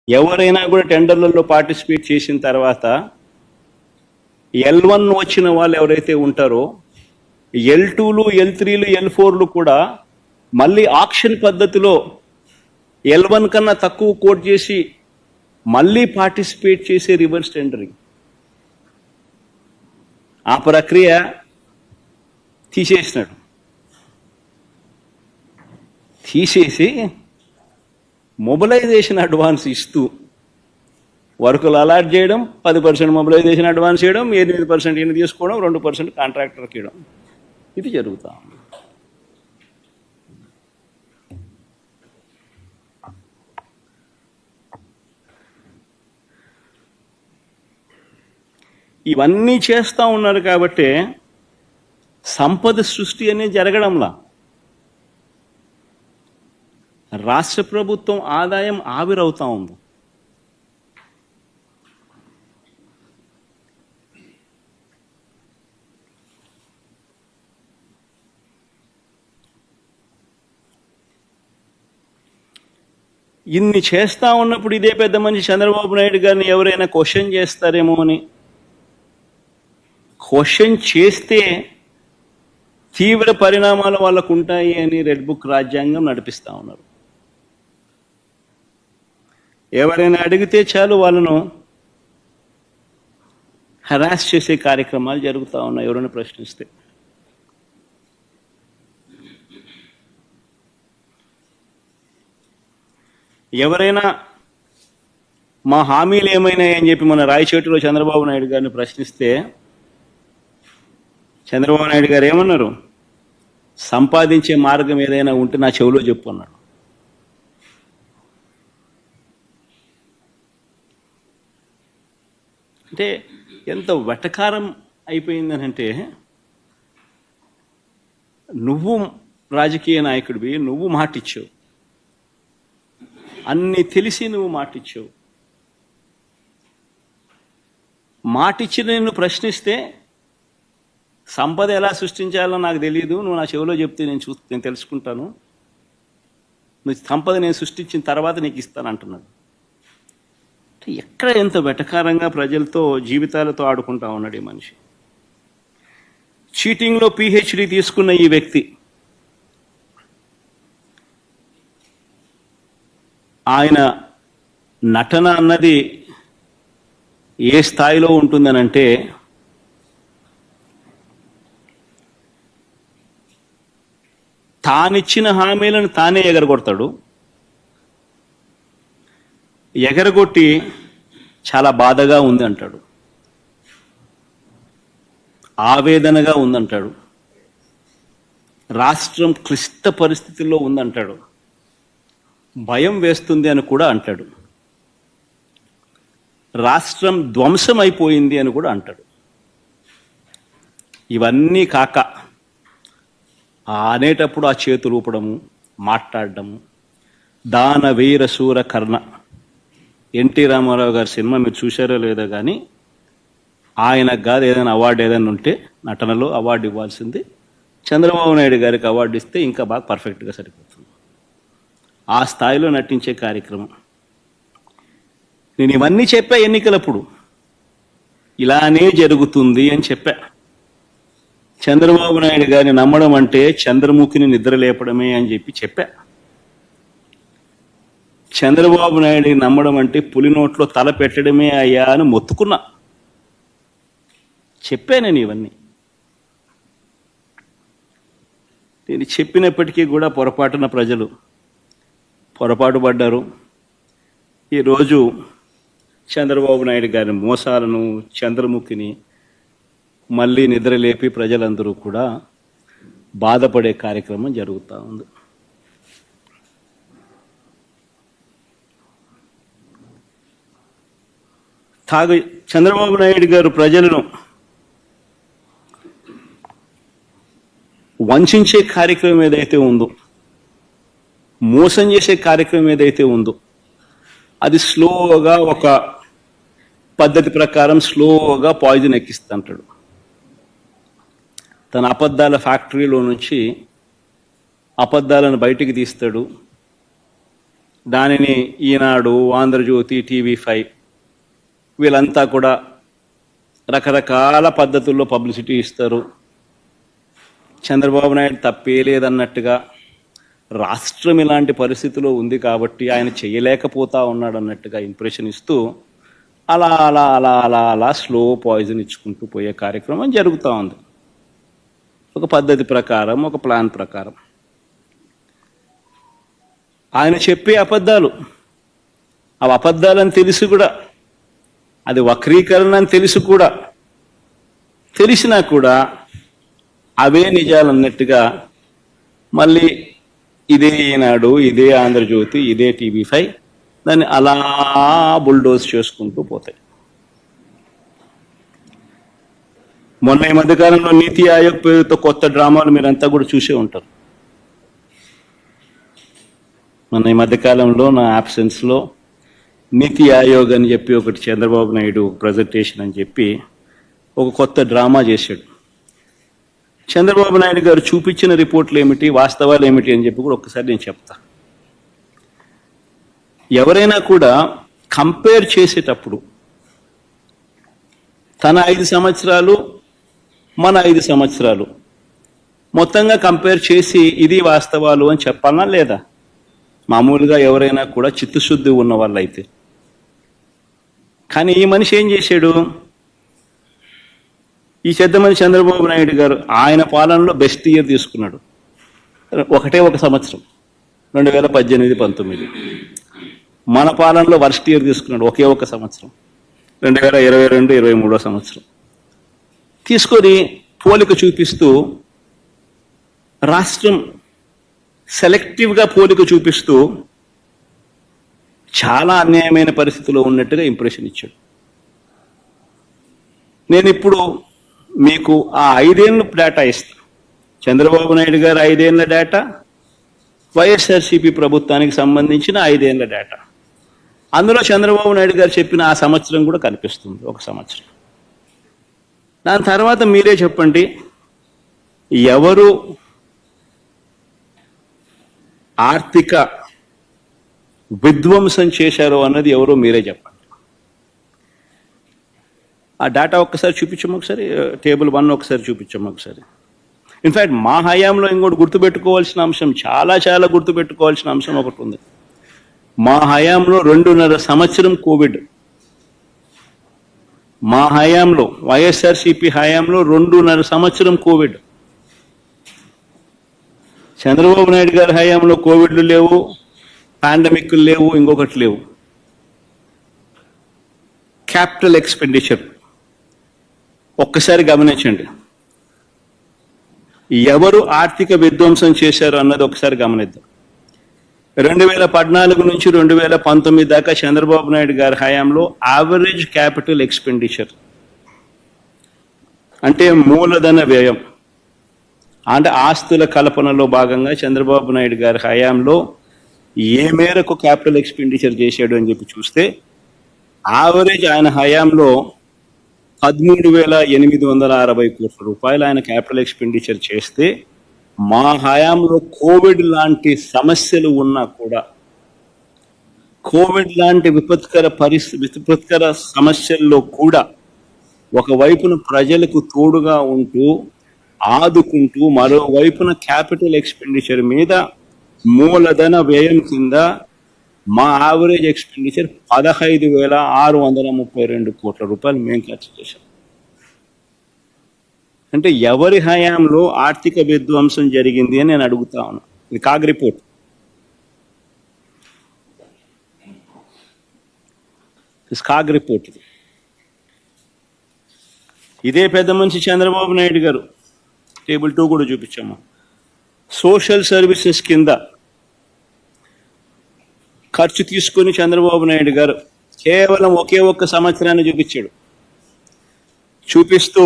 ఎవరైనా కూడా టెండర్లలో పార్టిసిపేట్ చేసిన తర్వాత L1 వచ్చిన వాళ్ళు ఎవరైతే ఉంటారో L2లు L3లు L4లు కూడా మళ్ళీ ఆక్షన్ పద్ధతిలో L1 కన్నా తక్కువ కోట్ చేసి మళ్ళీ పార్టిసిపేట్ చేసే రివర్స్ టెండరింగ్ ఆ ప్రక్రియ తీసేసినాడు. తీసేసి మొబిలైజేషన్ అడ్వాన్స్ ఇస్తూ వర్కులు అలాట్ చేయడం, 10% మొబిలైజేషన్ అడ్వాన్స్ చేయడం, 8% ఈయన తీసుకోవడం, 2% కాంట్రాక్టర్కి ఇవ్వడం, ఇది జరుగుతా ఉంది. ఇవన్నీ చేస్తూ ఉన్నారు కాబట్టి సంపద సృష్టి అనేది జరగడంలా. రాష్ట్ర ప్రభుత్వం ఆదాయం ఆవిరవుతా ఉంది. ఇన్ని చేస్తూ ఉన్నప్పుడు ఇదే పెద్ద మనిషి చంద్రబాబు నాయుడు గారిని ఎవరైనా క్వశ్చన్ చేస్తారేమో అని, క్వశ్చన్ చేస్తే తీవ్ర పరిణామాలు వాళ్ళకు ఉంటాయి అని రెడ్ బుక్ రాజ్యాంగం నడిపిస్తూ ఉన్నారు. ఎవరైనా అడిగితే చాలు వాళ్ళను హరాస్ చేసే కార్యక్రమాలు జరుగుతూ ఉన్నాయి ఎవరైనా ప్రశ్నిస్తే. ఎవరైనా మా హామీలు ఏమైనాయని చెప్పి మన రాయచోటిలో చంద్రబాబు నాయుడు గారిని ప్రశ్నిస్తే చంద్రబాబు నాయుడు గారు ఏమన్నారు? సంపాదించే మార్గం ఏదైనా ఉంటే నా చెవిలో చెప్పు అన్నాడు. అంటే ఎంత వెటకారం అయిపోయిందనంటే, నువ్వు రాజకీయ నాయకుడివి, నువ్వు మాటిచ్చావు, అన్ని తెలిసి నువ్వు మాటిచ్చావు, మాటిచ్చిన నిన్ను ప్రశ్నిస్తే సంపద ఎలా సృష్టించాలో నాకు తెలియదు, నువ్వు నా చెవిలో చెప్తే నేను తెలుసుకుంటాను, నువ్వు సంపద నేను సృష్టించిన తర్వాత నీకు ఇస్తాను అంటున్నాడు. ఎక్కడ ఎంత వెటకారంగా ప్రజలతో జీవితాలతో ఆడుకుంటా ఉన్నాడు ఈ మనిషి. చీటింగ్లో PhD తీసుకున్న ఈ వ్యక్తి ఆయన నటన అన్నది ఏ స్థాయిలో ఉంటుందనంటే, తానిచ్చిన హామీలను తానే ఎగరగొడతాడు. ఎగరగొట్టి చాలా బాధగా ఉంది అంటాడు, ఆవేదనగా ఉందంటాడు, రాష్ట్రం క్లిష్ట పరిస్థితుల్లో ఉందంటాడు, భయం వేస్తుంది అని కూడా అంటాడు, రాష్ట్రం ధ్వంసం అయిపోయింది అని కూడా అంటాడు. ఇవన్నీ కాక అనేటప్పుడు ఆ చేతులు ఊపడము, మాట్లాడడము, దాన వీర శూర కర్ణ, ఎన్టీ రామారావు గారి సినిమా మీరు చూశారో లేదో కానీ ఆయనకు కాదు ఏదైనా అవార్డు ఏదైనా ఉంటే నటనలో అవార్డు ఇవ్వాల్సింది, చంద్రబాబు నాయుడు గారికి అవార్డు ఇస్తే ఇంకా బాగా పర్ఫెక్ట్గా సరిపోతుంది. ఆ స్థాయిలో నటించే కార్యక్రమం. నేను ఇవన్నీ చెప్పా ఎన్నికలప్పుడు, ఇలానే జరుగుతుంది అని చెప్పా. చంద్రబాబు నాయుడు గారిని నమ్మడం అంటే చంద్రముఖిని నిద్ర లేపడమే అని చెప్పా. చంద్రబాబు నాయుడిని నమ్మడం అంటే పులి నోట్లో తల పెట్టడమే అయ్యా అని మొత్తుకున్నా. చెప్పా నేను ఇవన్నీ. నేను చెప్పినప్పటికీ కూడా పొరపాటున ప్రజలు పొరపాటు పడ్డారు. ఈరోజు చంద్రబాబు నాయుడు గారి మోసాలను, చంద్రముఖిని మళ్ళీ నిద్రలేపి ప్రజలందరూ కూడా బాధపడే కార్యక్రమం జరుగుతూ ఉంది. చంద్రబాబు నాయుడు గారు ప్రజలను వంచే కార్యక్రమం ఏదైతే ఉందో, మోసం చేసే కార్యక్రమం ఏదైతే ఉందో, అది స్లోగా ఒక పద్ధతి ప్రకారం స్లోగా పాయిజన్ ఎక్కిస్తుంటాడు. తన అబద్ధాల ఫ్యాక్టరీలో నుంచి అబద్ధాలను బయటికి తీస్తాడు. దానిని ఈనాడు, ఆంధ్రజ్యోతి, టీవీ5 వీళ్ళంతా కూడా రకరకాల పద్ధతుల్లో పబ్లిసిటీ ఇస్తారు. చంద్రబాబు నాయుడు తప్పే లేదన్నట్టుగా, రాష్ట్రం ఇలాంటి పరిస్థితిలో ఉంది కాబట్టి ఆయన చేయలేకపోతా ఉన్నాడు అన్నట్టుగా ఇంప్రెషన్ ఇస్తూ అలా అలా అలా అలా అలా స్లో పాయిజన్ ఇచ్చుకుంటూ పోయే కార్యక్రమం జరుగుతూ ఉంది. ఒక పద్ధతి ప్రకారం, ఒక ప్లాన్ ప్రకారం. ఆయన చెప్పే అబద్ధాలు, అవి అబద్ధాలని తెలిసి కూడా, అది వక్రీకరణ అని తెలిసి కూడా, తెలిసినా కూడా అవే నిజాలు అన్నట్టుగా మళ్ళీ ఇదే ఈనాడు, ఇదే ఆంధ్రజ్యోతి, ఇదే టీవీ5 దాన్ని అలా బుల్డోజ్ చేసుకుంటూ పోతాయి. మొన్న ఈ మధ్యకాలంలో నీతి ఆయోగ్ పేరుతో కొత్త డ్రామాలు మీరంతా కూడా చూసే ఉంటారు. మొన్న ఈ మధ్యకాలంలో నా యాబ్సెన్స్లో నీతి ఆయోగ్ అని చెప్పి ఒకటి చంద్రబాబు నాయుడు ప్రజెంటేషన్ అని చెప్పి ఒక కొత్త డ్రామా చేశాడు. చంద్రబాబు నాయుడు గారు చూపించిన రిపోర్ట్లు ఏమిటి, వాస్తవాలు ఏమిటి అని చెప్పి కూడా ఒక్కసారి నేను చెప్తా. ఎవరైనా కూడా కంపేర్ చేసేటప్పుడు తన 5 సంవత్సరాలు, మన 5 సంవత్సరాలు మొత్తంగా కంపేర్ చేసి ఇది వాస్తవాలు అని చెప్పాలనా లేదా? మామూలుగా ఎవరైనా కూడా చిత్తశుద్ధి ఉన్న వాళ్ళు అయితే. కానీ ఈ మనిషి ఏం చేశాడు? ఈ చెద్దమని చంద్రబాబు నాయుడు గారు ఆయన పాలనలో బెస్ట్ ఇయర్ తీసుకున్నాడు. ఒక సంవత్సరం 2018-19. మన పాలనలో వర్స్ట్ ఇయర్ తీసుకున్నాడు ఒక సంవత్సరం 2022-23 సంవత్సరం. తీసుకొని పోలిక చూపిస్తూ రాష్ట్రం సెలెక్టివ్గా పోలిక చూపిస్తూ చాలా అన్యాయమైన పరిస్థితిలో ఉన్నట్టుగా ఇంప్రెషన్ ఇచ్చాడు. నేను ఇప్పుడు మీకు ఆ 5 ఏళ్ళ డేటా ఇస్తాను. చంద్రబాబు నాయుడు గారు 5 ఏళ్ళ డేటా, వైఎస్ఆర్సీపీ ప్రభుత్వానికి సంబంధించిన 5 ఏళ్ళ డేటా. అందులో చంద్రబాబు నాయుడు గారు చెప్పిన ఆ సంవత్సరం కూడా కనిపిస్తుంది, ఒక సంవత్సరం. దాని తర్వాత మీరే చెప్పండి, ఎవరు ఆర్థిక విధ్వంసం చేశారో అన్నది ఎవరో మీరే చెప్పండి. ఆ డేటా ఒక్కసారి చూపించము, ఒకసారి టేబుల్ 1 ఒకసారి చూపించము ఒకసారి. ఇన్ఫ్యాక్ట్ మా హయాంలో ఇంకోటి గుర్తుపెట్టుకోవాల్సిన అంశం, చాలా చాలా గుర్తుపెట్టుకోవాల్సిన అంశం ఒకటి ఉంది. మా హయాంలో 2.5 సంవత్సరం కోవిడ్. మా హయాంలో, వైఎస్ఆర్సీపీ హయాంలో 2.5 సంవత్సరం కోవిడ్. చంద్రబాబు నాయుడు గారి హయాంలో కోవిడ్లు లేవు, పాండమిక్లు లేవు, ఇంకొకటి లేవు. క్యాపిటల్ ఎక్స్పెండిచర్ ఒక్కసారి గమనించండి. ఎవరు ఆర్థిక విధ్వంసం చేశారు అన్నది ఒకసారి గమనిద్దాం. 2014 నుంచి 2019 దాకా చంద్రబాబు నాయుడు గారి హయాంలో యావరేజ్ క్యాపిటల్ ఎక్స్పెండిచర్ అంటే మూలధన వ్యయం, అంటే ఆస్తుల కల్పనలో భాగంగా చంద్రబాబు నాయుడు గారి హయాంలో ఏ మేరకు క్యాపిటల్ ఎక్స్పెండిచర్ చేశాడు అని చెప్పి చూస్తే, యావరేజ్ ఆయన హయాంలో 13,860 కోట్ల రూపాయలు ఆయన క్యాపిటల్ ఎక్స్పెండిచర్ చేస్తే, మా హయాంలో కోవిడ్ లాంటి సమస్యలు ఉన్నా కూడా, కోవిడ్ లాంటి విపత్కర సమస్యల్లో కూడా ఒకవైపున ప్రజలకు తోడుగా ఉంటూ ఆదుకుంటూ, మరోవైపున క్యాపిటల్ ఎక్స్పెండిచర్ మీద మూలధన వ్యయం కింద మా యావరేజ్ ఎక్స్పెండిచర్ 15,632 కోట్ల రూపాయలు మేము ఖర్చు చేశాం. అంటే ఎవరి హయాంలో ఆర్థిక విధ్వంసం జరిగింది అని నేను అడుగుతా ఉన్నా. ఇది కాగ్ రిపోర్ట్. CAG report. ఇదే పెద్ద మనిషి చంద్రబాబు నాయుడు గారు టేబుల్ 2 కూడా చూపించాము. సోషల్ సర్వీసెస్ కింద ఖర్చు తీసుకొని చంద్రబాబు నాయుడు గారు కేవలం ఒక్క సంవత్సరాన్ని చూపిస్తూ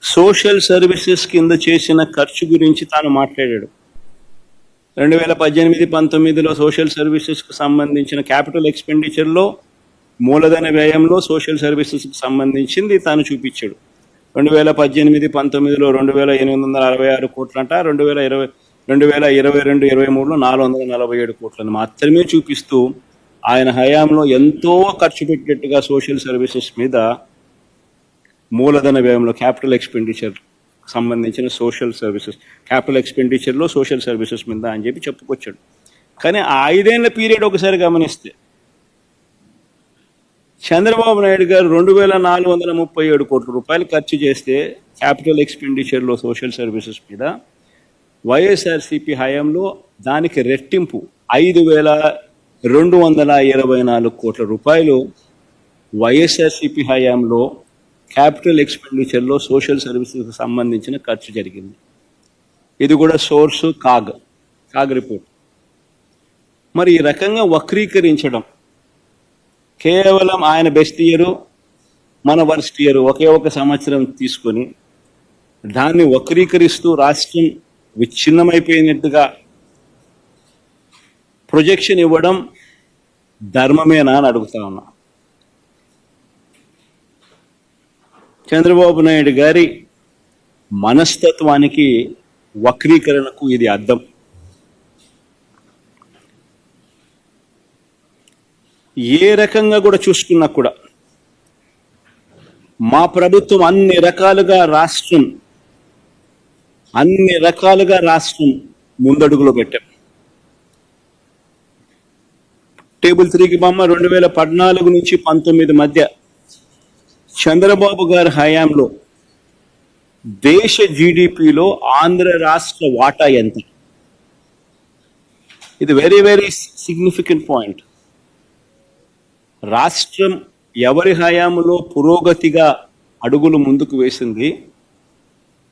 సోషల్ సర్వీసెస్ కింద చేసిన ఖర్చు గురించి తాను మాట్లాడాడు. 2018-19లో సోషల్ సర్వీసెస్కు సంబంధించిన క్యాపిటల్ ఎక్స్పెండిచర్లో, మూలధన వ్యయంలో సోషల్ సర్వీసెస్కి సంబంధించింది తాను చూపించాడు. 2018-19లో 2,866 కోట్లంట, 2022-23లో 447 కోట్లను మాత్రమే చూపిస్తూ ఆయన హయాంలో ఎంతో ఖర్చు పెట్టినట్టుగా సోషల్ సర్వీసెస్ మీద మూలధన వ్యయంలో క్యాపిటల్ ఎక్స్పెండిచర్ సంబంధించిన సోషల్ సర్వీసెస్ క్యాపిటల్ ఎక్స్పెండిచర్లో సోషల్ సర్వీసెస్ మీద అని చెప్పి చెప్పుకొచ్చాడు. కానీ ఆ 5 ఏళ్ల పీరియడ్ ఒకసారి గమనిస్తే చంద్రబాబు నాయుడు గారు 2437 కోట్ల రూపాయలు ఖర్చు చేస్తే క్యాపిటల్ ఎక్స్పెండిచర్లో సోషల్ సర్వీసెస్ మీద, వైఎస్ఆర్సీపీ హయాంలో దానికి రెట్టింపు 5224 కోట్ల రూపాయలు వైఎస్ఆర్సీపీ హయాంలో క్యాపిటల్ ఎక్స్పెండిచర్లో సోషల్ సర్వీసెస్కి సంబంధించిన ఖర్చు జరిగింది. ఇది కూడా సోర్సు కాగ్ రిపోర్ట్. మరి ఈ రకంగా వక్రీకరించడం, కేవలం ఆయన బెస్ట్ ఇయరు మన వర్స్ట్ ఇయరు ఒకే ఒక సంవత్సరం తీసుకొని దాన్ని వక్రీకరిస్తూ రాష్ట్రం విచ్ఛిన్నమైపోయినట్టుగా ప్రొజెక్షన్ ఇవ్వడం ధర్మమేనా అని అడుగుతా ఉన్నా. చంద్రబాబు నాయుడు గారి మనస్తత్వానికి, వక్రీకరణకు ఇది అద్దం. ఏ రకంగా కూడా చూసుకున్నా కూడా మా ప్రభుత్వం అన్ని రకాలుగా రాష్ట్రం ముందడుగులో పెట్టాం. టేబుల్ 3కి బొమ్మ 2014 నుంచి 19 మధ్య చంద్రబాబు గారి హయాంలో దేశ జీడిపిలో ఆంధ్ర రాష్ట్ర వాటా ఎంత? ఇది వెరీ వెరీ సిగ్నిఫికెంట్ పాయింట్. రాష్ట్రం ఎవరి హయాంలో పురోగతిగా అడుగులు ముందుకు వేసింది,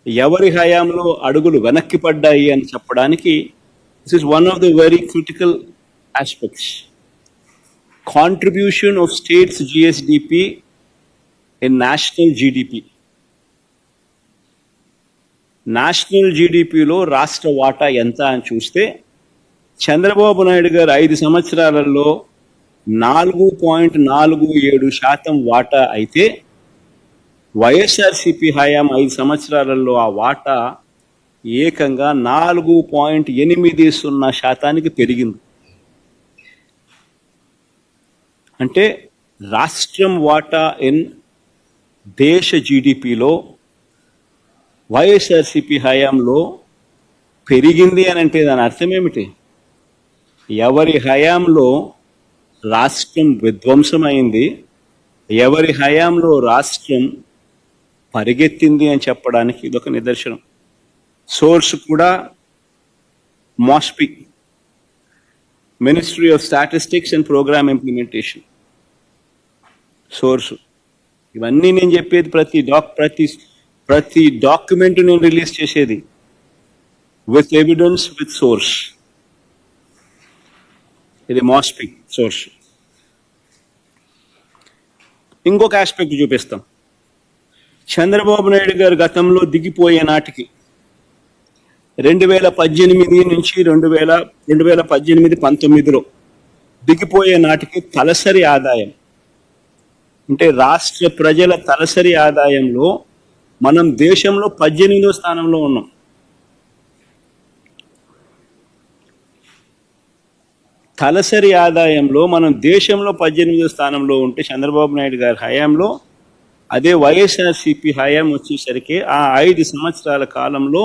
ఎవరి హయాంలో అడుగులు వెనక్కి పడ్డాయి అని చెప్పడానికి this is one of the very critical aspects. Contribution of states GSDP in national GDP. National జీడిపిలో రాష్ట్ర వాటా ఎంత అని చూస్తే చంద్రబాబు నాయుడు గారు 5 సంవత్సరాలలో 4.47% వాటా అయితే వైఎస్ఆర్సీపీ హయాం 5 సంవత్సరాలలో ఆ వాటా ఏకంగా 4.80% పెరిగింది. అంటే రాష్ట్రం వాటా ఇన్ దేశ జీడిపిలో వైఎస్ఆర్సీపీ హయాంలో పెరిగింది అని అంటే దాని అర్థం ఏమిటి? ఎవరి హయాంలో రాష్ట్రం విధ్వంసమైంది, ఎవరి హయాంలో రాష్ట్రం పరిగెత్తింది అని చెప్పడానికి ఇదొక నిదర్శనం. సోర్స్ కూడా MoSPI, ministry of statistics and programme implementation source. ఇవన్నీ నేను చెప్పేది ప్రతి డాక్యుమెంట్ నేను రిలీజ్ చేసేది విత్ ఎవిడెన్స్, విత్ సోర్స్. ఇది మాస్పిక్ సోర్స్. ఇంకొక ఆస్పెక్ట్ చూపిస్తాం. చంద్రబాబు నాయుడు గారు గతంలో దిగిపోయే నాటికి 2018 నుంచి 2018-19లో దిగిపోయే నాటికి తలసరి ఆదాయం అంటే రాష్ట్ర ప్రజల తలసరి ఆదాయంలో మనం దేశంలో 18వ స్థానంలో ఉన్నాం. తలసరి ఆదాయంలో మనం దేశంలో 18వ స్థానంలో ఉంటే చంద్రబాబు నాయుడు గారి హయాంలో, అదే వైఎస్ఆర్సీపీ హయాం వచ్చేసరికి ఆ 5 సంవత్సరాల కాలంలో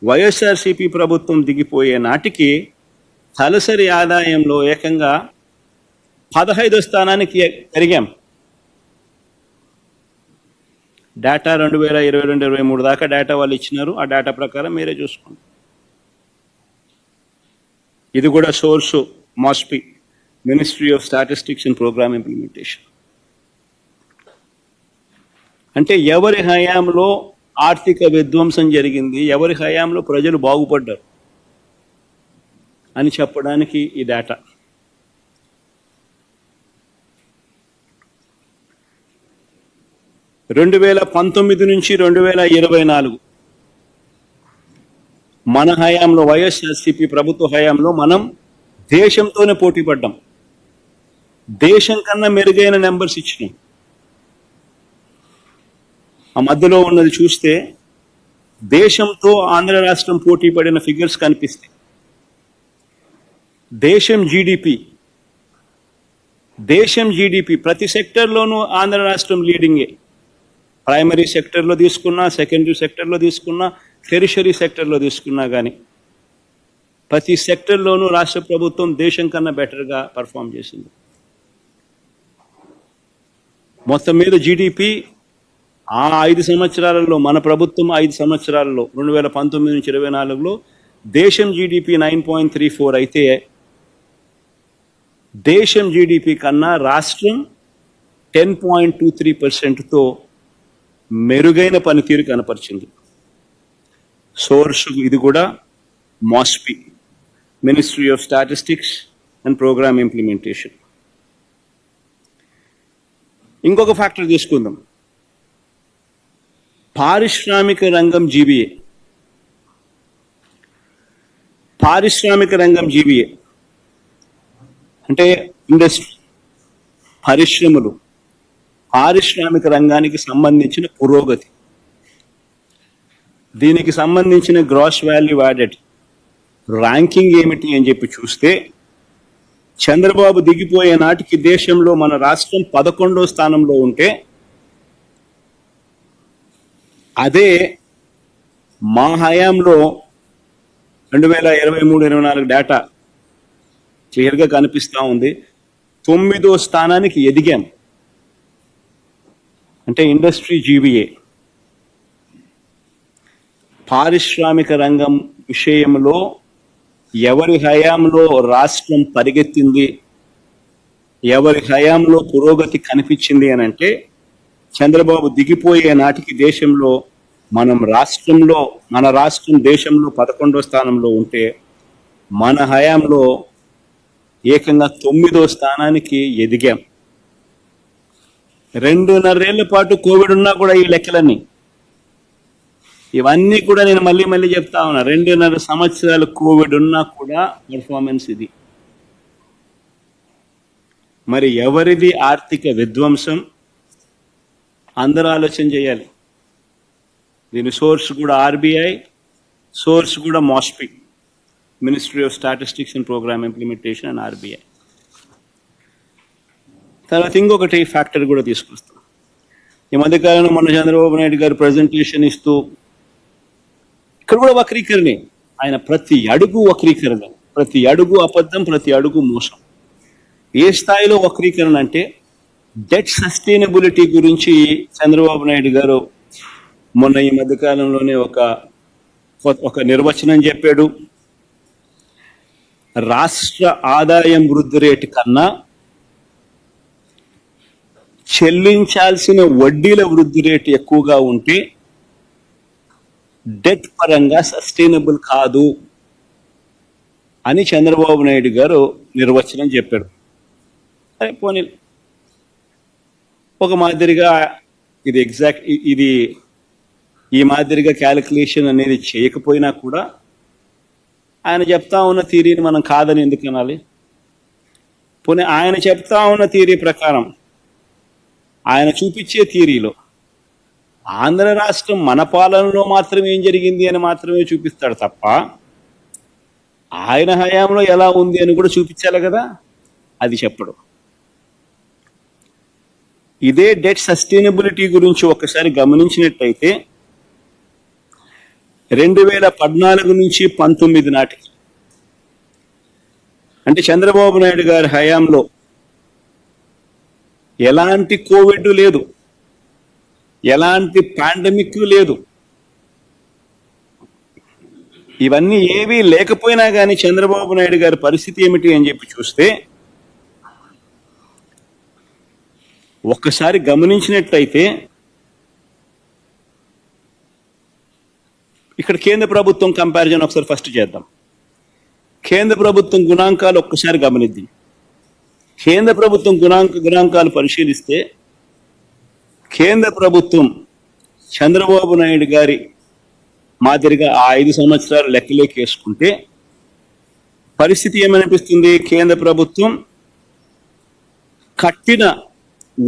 వైఎస్ఆర్సీపీ ప్రభుత్వం దిగిపోయే నాటికి తలసరి ఆదాయంలో ఏకంగా 15వ స్థానానికి పెరిగాం. డేటా 2022-23 దాకా డేటా వాళ్ళు ఇచ్చినారు. ఆ డేటా ప్రకారం మీరే చూసుకోండి. ఇది కూడా source MoSPI, ministry of statistics and programme implementation. అంటే ఎవరి హయాంలో ఆర్థిక విధ్వంసం జరిగింది, ఎవరి హయాంలో ప్రజలు బాగుపడ్డారు అని చెప్పడానికి ఈ డేటా. రెండు 2019 నుంచి 2024 మన హయాంలో, వైఎస్ఆర్సీపీ ప్రభుత్వ హయాంలో మనం దేశంతోనే పోటీ పడ్డాం. దేశం కన్నా మెరుగైన నెంబర్స్ ఇచ్చినాం. ఆ మధ్యలో ఉన్నది చూస్తే దేశంతో ఆంధ్ర రాష్ట్రం పోటీ పడిన ఫిగర్స్ కనిపిస్తాయి. దేశం జీడిపి ప్రతి సెక్టర్లోనూ ఆంధ్ర రాష్ట్రం లీడింగే. ప్రైమరీ సెక్టర్లో తీసుకున్నా, సెకండరీ సెక్టర్లో తీసుకున్నా, టెరిషరీ సెక్టర్లో తీసుకున్నా కానీ ప్రతి సెక్టర్లోనూ రాష్ట్ర ప్రభుత్వం దేశం కన్నా బెటర్గా పర్ఫామ్ చేసింది. మొత్తం మీద జీడిపి ఆ 5 సంవత్సరాలలో, మన ప్రభుత్వం 5 సంవత్సరాలలో 2019 నుంచి 24లో దేశం జీడిపి 9.34 అయితే దేశం జీడిపి కన్నా రాష్ట్రం 10.23%తో మెరుగైన పనితీరు కనపరిచింది. సోర్స్ ఇది కూడా MOSPI, ministry of statistics and programme implementation. ఇంకొక ఫ్యాక్టర్ తీసుకుందాం, పారిశ్రామిక రంగం జీబీఏ. పారిశ్రామిక రంగం జీబీఏ అంటే ఇండస్ట్రీ, పరిశ్రమలు, పారిశ్రామిక రంగానికి సంబంధించిన పురోగతి, దీనికి సంబంధించిన గ్రాస్ వాల్యూ యాడెడ్ ర్యాంకింగ్ ఏమిటి అని చెప్పి చూస్తే చంద్రబాబు దిగిపోయే నాటికి దేశంలో మన రాష్ట్రం 11వ స్థానంలో ఉంటే అదే మా హయాంలో 2023-24 డేటా క్లియర్గా కనిపిస్తూ ఉంది, 9వ స్థానానికి ఎదిగాం. అంటే ఇండస్ట్రీ జీబీఏ పారిశ్రామిక రంగం విషయంలో ఎవరి హయాంలో రాష్ట్రం పరిగెత్తింది, ఎవరి హయాంలో పురోగతి కనిపించింది అని అంటే చంద్రబాబు దిగిపోయే నాటికి దేశంలో మన రాష్ట్రం దేశంలో 11వ స్థానంలో ఉంటే మన హయాంలో ఏకంగా 9వ స్థానానికి ఎదిగాం. 2.5 ఏళ్ల పాటు కోవిడ్ ఉన్నా కూడా ఈ లెక్కలన్నీ ఇవన్నీ కూడా నేను మళ్ళీ చెప్తా ఉన్నా. 2.5 సంవత్సరాలు కోవిడ్ ఉన్నా కూడా పర్ఫార్మెన్స్ ఇది. మరి ఎవరిది ఆర్థిక విధ్వంసం? అందరూ ఆలోచన చేయాలి. దీని సోర్స్ కూడా ఆర్బీఐ, సోర్స్ కూడా MOSPI, ministry of statistics and programme implementation and RBI. తర్వాత ఇంకొకటి ఫ్యాక్టర్ కూడా తీసుకొస్తాం. ఈ మధ్యకాలంలో మొన్న చంద్రబాబు నాయుడు గారు ప్రజెంటేషన్ ఇస్తూ ఇక్కడ కూడా వక్రీకరణే. ఆయన ప్రతి అడుగు వక్రీకరణ, ప్రతి అడుగు అబద్ధం, ప్రతి అడుగు మోసం. ఏ స్థాయిలో వక్రీకరణ అంటే డెట్ సస్టైనబిలిటీ గురించి చంద్రబాబు నాయుడు గారు మొన్న ఈ మధ్యకాలంలోనే ఒక నిర్వచనం చెప్పాడు. రాష్ట్ర ఆదాయం వృద్ధి రేటు కన్నా చెల్లించాల్సిన వడ్డీల వృద్ధి రేటు ఎక్కువగా ఉంటే డెట్ పరంగా సస్టైనబుల్ కాదు అని చంద్రబాబు నాయుడు గారు నిర్వచనం చెప్పాడు. అదే పోనీ ఒక మాదిరిగా ఇది ఈ మాదిరిగా క్యాలిక్యులేషన్ అనేది చేయకపోయినా కూడా ఆయన చెప్తా ఉన్న థియరీని మనం కాదని ఎందుకు అనాలి? పోనీ ఆయన చెప్తా ఉన్న థియరీ ప్రకారం, ఆయన చూపించే థియరీలో ఆంధ్ర రాష్ట్రం మన పాలనలో మాత్రమే ఏం జరిగింది అని మాత్రమే చూపిస్తాడు తప్ప ఆయన హయాంలో ఎలా ఉంది అని కూడా చూపించాలి కదా, అది చెప్పడు. ఇదే డెట్ సస్టైనబిలిటీ గురించి ఒకసారి గమనించినట్టయితే 2014 నుంచి 19 నాటికి, అంటే చంద్రబాబు నాయుడు గారి హయాంలో ఎలాంటి కోవిడ్ లేదు, ఎలాంటి పాండమిక్ లేదు, ఇవన్నీ ఏవీ లేకపోయినా కానీ చంద్రబాబు నాయుడు గారి పరిస్థితి ఏమిటి అని చెప్పి చూస్తే ఒక్కసారి గమనించినట్లయితే ఇక్కడ కేంద్ర ప్రభుత్వం కంపారిజన్ ఒకసారి ఫస్ట్ చేద్దాం. కేంద్ర ప్రభుత్వం గుణాంకాలు ఒక్కసారి గమనిద్దాం. కేంద్ర ప్రభుత్వం గుణాంకాలు పరిశీలిస్తే కేంద్ర ప్రభుత్వం చంద్రబాబు నాయుడు గారి మాదిరిగా ఆ 5 సంవత్సరాలు లెక్కలేకేసుకుంటే పరిస్థితి ఏమనిపిస్తుంది? కేంద్ర ప్రభుత్వం కట్టిన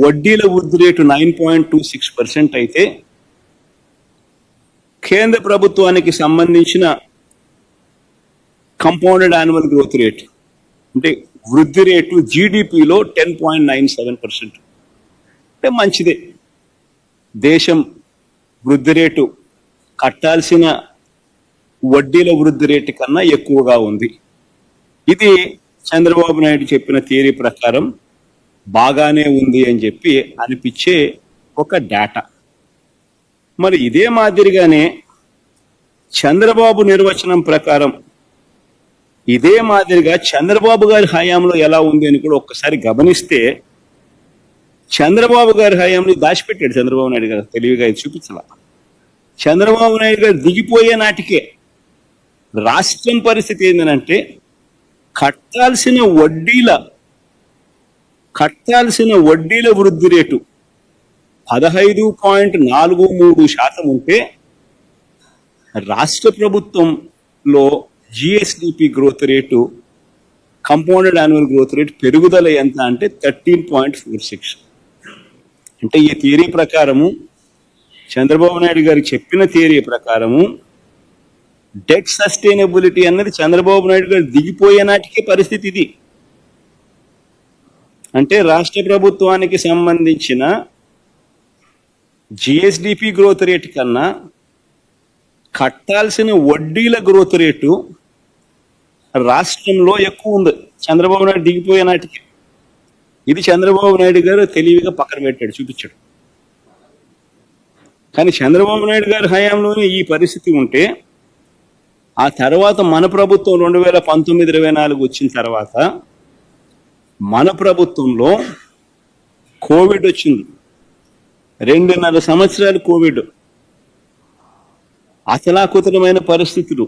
వడ్డీల వృద్ధి రేటు 9.26% అయితే కేంద్ర ప్రభుత్వానికి సంబంధించిన కంపౌండెడ్ యాన్యువల్ గ్రోత్ రేట్ అంటే వృద్ధి రేటు జీడిపిలో 10.97%. అంటే మంచిదే. దేశం వృద్ధి రేటు కట్టాల్సిన వడ్డీల వృద్ధి రేటు కన్నా ఎక్కువగా ఉంది. ఇది చంద్రబాబు నాయుడు చెప్పిన థియరీ ప్రకారం బాగానే ఉంది అని చెప్పి అనిపించే ఒక డేటా. మరి ఇదే మాదిరిగానే చంద్రబాబు నిర్వచనం ప్రకారం ఇదే మాదిరిగా చంద్రబాబు గారి హయాంలో ఎలా ఉంది అని కూడా ఒక్కసారి గమనిస్తే, చంద్రబాబు గారి హయాంలో దాచిపెట్టాడు చంద్రబాబు నాయుడు గారు, తెలివిగా ఇది చూపించాల. చంద్రబాబు నాయుడు గారు దిగిపోయే నాటికే రాష్ట్రం పరిస్థితి ఏంటంటే కట్టాల్సిన వడ్డీల వృద్ధి రేటు 15.43% ఉంటే రాష్ట్ర ప్రభుత్వంలో GSDP growth rate compounded annual growth rate పెరుగుదల ఎంత అంటే 13.46. అంటే ఈ థియరీ ప్రకారము, చంద్రబాబు నాయుడు గారికి చెప్పిన థియరీ ప్రకారము డెట్ సస్టైనబిలిటీ అన్నది చంద్రబాబు నాయుడు గారు దిగిపోయే నాటికే పరిస్థితి ఇది. అంటే రాష్ట్ర ప్రభుత్వానికి సంబంధించిన జిఎస్డిపి గ్రోత్ రేటు కన్నా కట్టాల్సిన వడ్డీల గ్రోత్ రేటు రాష్ట్రంలో ఎక్కువ ఉంది చంద్రబాబు నాయుడు దిగిపోయే నాటికి. ఇది చంద్రబాబు నాయుడు గారు తెలివిగా పక్కన పెట్టాడు, చూపించాడు. కానీ చంద్రబాబు నాయుడు గారి హయాంలోనే ఈ పరిస్థితి ఉంటే, ఆ తర్వాత మన ప్రభుత్వం 2019-24 వచ్చిన తర్వాత మన ప్రభుత్వంలో కోవిడ్ వచ్చింది. 2.5 సంవత్సరాలు కోవిడ్, అతలాకుతలమైన పరిస్థితులు,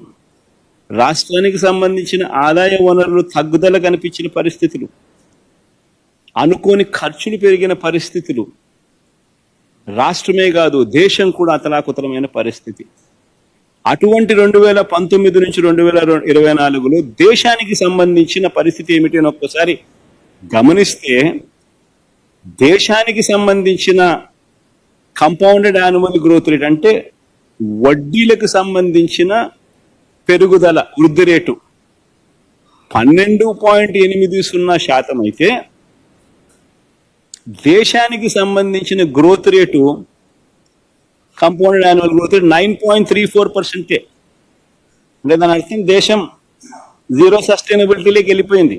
రాష్ట్రానికి సంబంధించిన ఆదాయ వనరులు తగ్గుదల కనిపించిన పరిస్థితులు, అనుకోని ఖర్చులు పెరిగిన పరిస్థితులు, రాష్ట్రమే కాదు దేశం కూడా అతలాకుతలమైన పరిస్థితి. అటువంటి 2019 నుంచి 2024లో దేశానికి సంబంధించిన పరిస్థితి ఏమిటి అని ఒక్కసారి గమనిస్తే, దేశానికి సంబంధించిన కంపౌండెడ్ యాన్యువల్ గ్రోత్ రేట్ అంటే వడ్డీలకు సంబంధించిన పెరుగుదల వృద్ధి రేటు 12.80% అయితే, దేశానికి సంబంధించిన growth rate compounded annual growth rate 9.34%. అంటే దాని అర్థం దేశం జీరో సస్టైనబిలిటీలోకి వెళ్ళిపోయింది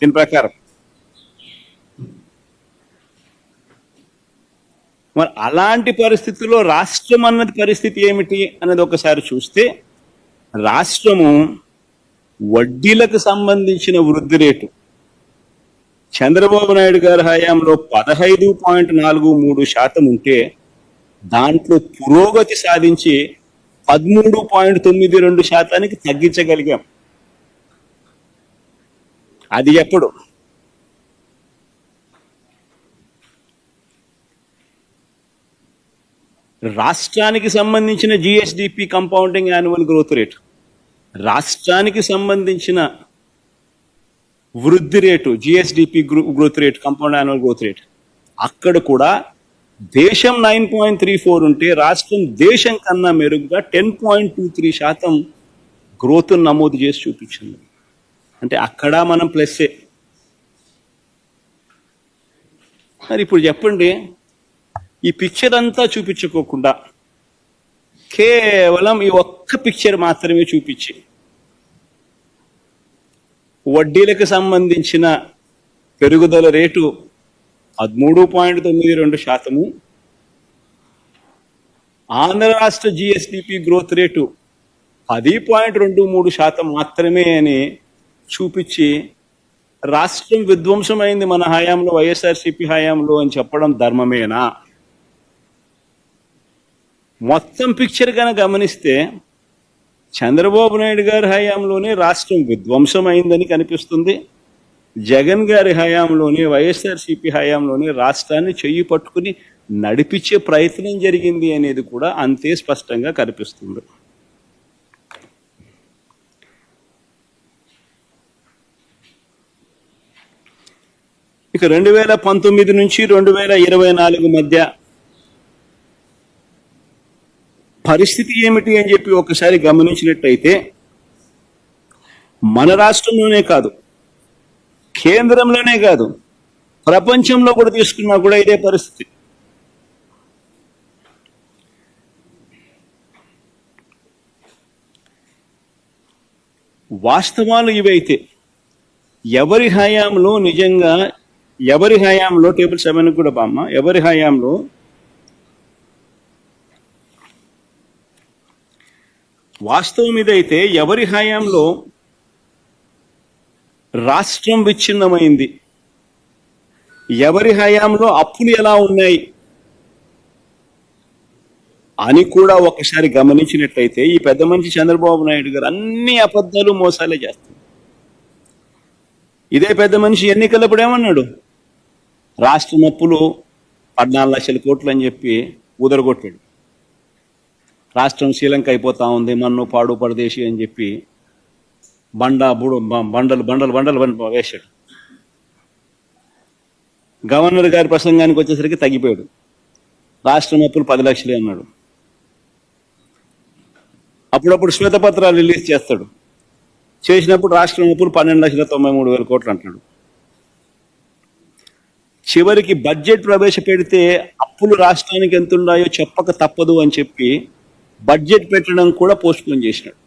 దీని ప్రకారం. మరి అలాంటి పరిస్థితుల్లో రాష్ట్రం అన్నది పరిస్థితి ఏమిటి అన్నది ఒకసారి చూస్తే, రాష్ట్రము వడ్డీలకు సంబంధించిన వృద్ధి రేటు చంద్రబాబు నాయుడు గారి హయాంలో 15.43% ఉంటే, దాంట్లో పురోగతి సాధించి 13.92% తగ్గించగలిగాం. అది ఎప్పుడు? రాష్ట్రానికి సంబంధించిన GSDP compounding annual growth rate, రాష్ట్రానికి సంబంధించిన వృద్ధి rate GSDP growth rate compound annual growth rate, అక్కడ కూడా దేశం 9.34 ఉంటే రాష్ట్రం దేశం కన్నా మెరుగ్గా 10.23% గ్రోత్ నమోదు చేసి చూపించింది. అంటే అక్కడ మనం ప్లస్సే. మరి ఇప్పుడు చెప్పండి, ఈ పిక్చర్ అంతా చూపించుకోకుండా కేవలం ఈ ఒక్క పిక్చర్ మాత్రమే చూపించి వడ్డీలకు సంబంధించిన పెరుగుదల రేటు 13.92%, ఆంధ్ర రాష్ట్ర జిఎస్డిపి గ్రోత్ రేటు 10.23% మాత్రమే అని చూపించి రాష్ట్రం విధ్వంసమైంది మన హయాంలో, వైఎస్ఆర్సీపీ హయాంలో అని చెప్పడం ధర్మమేనా? మొత్తం పిక్చర్ కనుక గమనిస్తే చంద్రబాబు నాయుడు గారి హయాంలోనే రాష్ట్రం విధ్వంసమైందని కనిపిస్తుంది. జగన్ గారి హయాంలోనే, వైఎస్ఆర్సీపీ హయాంలోనే రాష్ట్రాన్ని చెయ్యి పట్టుకుని నడిపించే ప్రయత్నం జరిగింది అనేది కూడా అంతే స్పష్టంగా కనిపిస్తుంది. ఇక 2019 నుంచి 2024 మధ్య పరిస్థితి ఏమిటి అని చెప్పి ఒకసారి గమనించినట్టయితే మన రాష్ట్రంలోనే కాదు, కేంద్రంలోనే కాదు, ప్రపంచంలో కూడా తీసుకున్నా కూడా ఇదే పరిస్థితి. వాస్తవాలు ఇవైతే ఎవరి హయాంలో నిజంగా ఎవరి హయాంలో టేబుల్ 7 కూడా బామ్మ, ఎవరి హయాంలో వాస్తవం ఇదైతే ఎవరి హయాంలో రాష్ట్రం విచ్ఛిన్నమైంది, ఎవరి హయాంలో అప్పులు ఎలా ఉన్నాయి అని కూడా ఒకసారి గమనించినట్లయితే ఈ పెద్ద మనిషి చంద్రబాబు నాయుడు గారు అన్ని అబద్ధాలు మోసాలే చేస్తారు. ఇదే పెద్ద మనిషి ఎన్నికలప్పుడు ఏమన్నాడు, రాష్ట్రం అప్పులు 14 లక్షల కోట్లు అని చెప్పి ఊదరగొట్టాడు. రాష్ట్రం శ్రీలంక అయిపోతా ఉంది, మన్ను పాడు పరదేశి అని చెప్పి బండలు వేశాడు. గవర్నర్ గారి ప్రసంగానికి వచ్చేసరికి తగ్గిపోయాడు. రాష్ట్రం అప్పులు 10 లక్షలే అన్నాడు. అప్పుడప్పుడు శ్వేతపత్రాలు రిలీజ్ చేస్తాడు, చేసినప్పుడు రాష్ట్రం అప్పులు 12,93,000 కోట్లు అంటాడు. చివరికి బడ్జెట్ ప్రవేశపెడితే అప్పులు రాష్ట్రానికి ఎంత ఉన్నాయో చెప్పక తప్పదు అని చెప్పి బడ్జెట్ పెట్టడం కూడా పోస్ట్పోన్ చేసినాడు.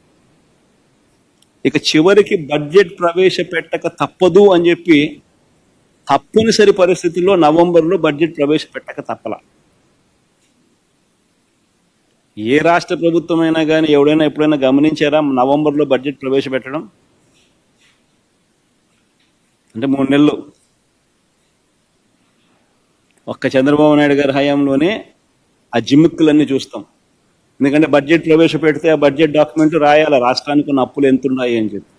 ఇక చివరికి బడ్జెట్ ప్రవేశపెట్టక తప్పదు అని చెప్పి తప్పనిసరి పరిస్థితుల్లో నవంబర్లో బడ్జెట్ ప్రవేశపెట్టక తప్పల. ఏ రాష్ట్ర ప్రభుత్వం అయినా కానీ ఎవడైనా ఎప్పుడైనా గమనించారా నవంబర్లో బడ్జెట్ ప్రవేశపెట్టడం? అంటే 3 నెలలు ఒక్క చంద్రబాబు నాయుడు గారి హయాంలోనే ఆ జిమ్మిక్కులన్నీ చూస్తాం. ఎందుకంటే బడ్జెట్ ప్రవేశపెడితే ఆ బడ్జెట్ డాక్యుమెంట్ రాయాలి, రాష్ట్రానికి ఉన్న అప్పులు ఎంత ఉన్నాయి అని చెప్పి.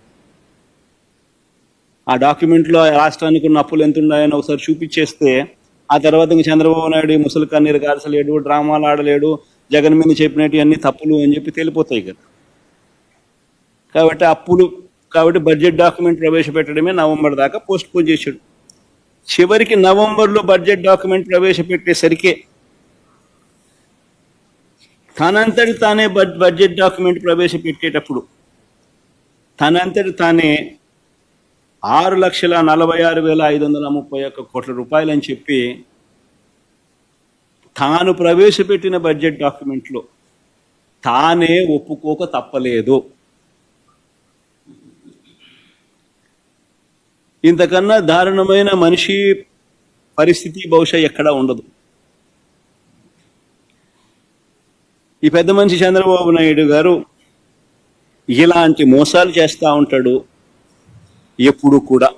ఆ డాక్యుమెంట్లో రాష్ట్రానికి ఉన్న అప్పులు ఎంత ఉన్నాయని ఒకసారి చూపించేస్తే ఆ తర్వాత ఇంక చంద్రబాబు నాయుడు ముసలి కన్నీరు కాల్చలేడు, డ్రామాలు ఆడలేడు, జగన్ మీద చెప్పినట్టు అన్ని తప్పులు అని చెప్పి తెలిపోతాయి కదా. కాబట్టి బడ్జెట్ డాక్యుమెంట్ ప్రవేశపెట్టడమే నవంబర్ దాకా పోస్ట్పోన్ చేశాడు. చివరికి నవంబర్లో బడ్జెట్ డాక్యుమెంట్ ప్రవేశపెట్టేసరికి తనంతటి తానే బడ్జెట్ డాక్యుమెంట్ ప్రవేశపెట్టేటప్పుడు తనంతటి తానే 6,46,531 కోట్ల రూపాయలు అని చెప్పి తాను ప్రవేశపెట్టిన బడ్జెట్ డాక్యుమెంట్లో తానే ఒప్పుకోక తప్పలేదు. ఇంతకన్నా దారుణమైన మనిషి పరిస్థితి బహుశా ఎక్కడా ఉండదు. ఈ పెద్ద మనిషి చంద్రబాబు నాయుడు గారు ఇలాంటి మోసాలు చేస్తూ ఉంటాడు ఎప్పుడు కూడా.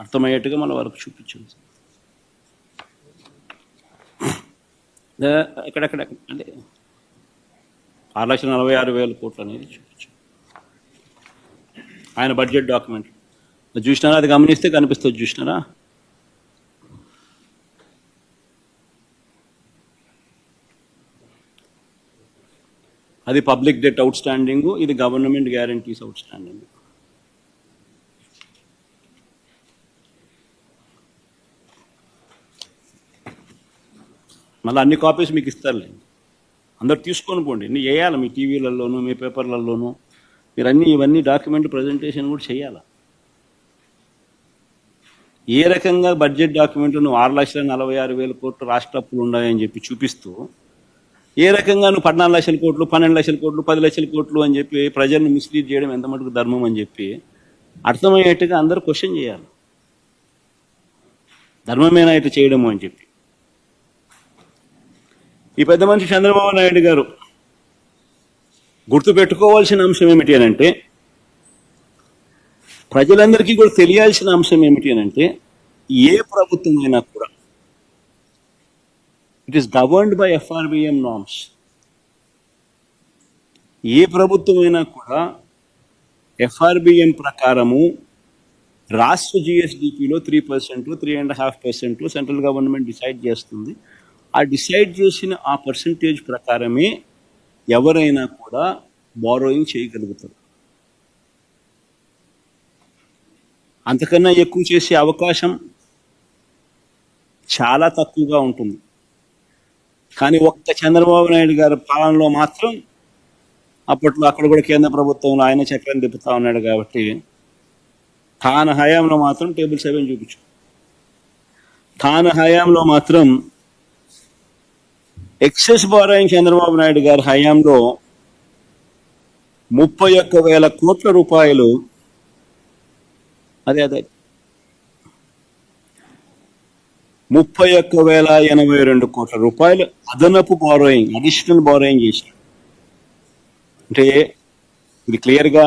అర్థమయ్యేట్టుగా మన వరకు చూపించండి. ఎక్కడెక్కడ అంటే 6,46,000 కోట్లు అనేది చూపించాం ఆయన బడ్జెట్ డాక్యుమెంట్. చూసినారా? అది గమనిస్తే కనిపిస్తుంది. చూసినారా? అది పబ్లిక్ డెట్ అవుట్ స్టాండింగ్, ఇది గవర్నమెంట్ గ్యారంటీస్ అవుట్ స్టాండింగ్. మళ్ళీ అన్ని కాపీస్ మీకు ఇస్తారులే, అందరు తీసుకొని పోండి. ఇన్ని చేయాలి మీ టీవీలలోనూ మీ పేపర్లలోనూ. మీరు ఇవన్నీ డాక్యుమెంట్ ప్రజెంటేషన్ కూడా చేయాలి. ఏ రకంగా బడ్జెట్ డాక్యుమెంట్లు నువ్వు 6,46,000 కోట్లు రాష్ట్ర అప్పులు ఉన్నాయని చెప్పి చూపిస్తూ, ఏ రకంగా నువ్వు 14 లక్షల కోట్లు 12 లక్షల కోట్లు 10 లక్షల కోట్లు అని చెప్పి ప్రజల్ని మిస్లీడ్ చేయడం ఎంత మటుకు ధర్మం అని చెప్పి అర్థమయ్యేట్టుగా అందరూ క్వశ్చన్ చేయాలి. ధర్మమేనా ఇటు చేయడము అని చెప్పి. ఈ పెద్ద మనిషి చంద్రబాబు నాయుడు గారు గుర్తుపెట్టుకోవాల్సిన అంశం ఏమిటి అని అంటే, ప్రజలందరికీ కూడా తెలియాల్సిన అంశం ఏమిటి అని అంటే, ఏ ప్రభుత్వం అయినా కూడా it is governed by FRBM norms. ఏ ప్రభుత్వం అయినా కూడా FRBM ప్రకారము రాష్ట్ర GSDPలో 3%, 3.5% సెంట్రల్ గవర్నమెంట్ డిసైడ్ చేస్తుంది. ఆ డిసైడ్ చేసిన ఆ పర్సంటేజ్ ప్రకారమే ఎవరైనా కూడా బారోయింగ్ చేయగలుగుతారు. అంతకన్నా ఎక్కువ చేసే అవకాశం చాలా తక్కువగా ఉంటుంది. కానీ ఒక్క చంద్రబాబు నాయుడు గారి పాలనలో మాత్రం అప్పట్లో అక్కడ కూడా కేంద్ర ప్రభుత్వంలో ఆయన చక్రం తిప్పుతా ఉన్నాడు కాబట్టి తాన హయాంలో మాత్రం టేబుల్ 7 చూపించు. తాన హయాంలో మాత్రం ఎక్సెస్ బారోయింగ్ చంద్రబాబు నాయుడు గారి హయాంలో 31,000 కోట్ల రూపాయలు, అదే 31,082 కోట్ల రూపాయలు అదనపు బారోయింగ్, అడిషనల్ బారోయింగ్ చేశారు. అంటే ఇది క్లియర్గా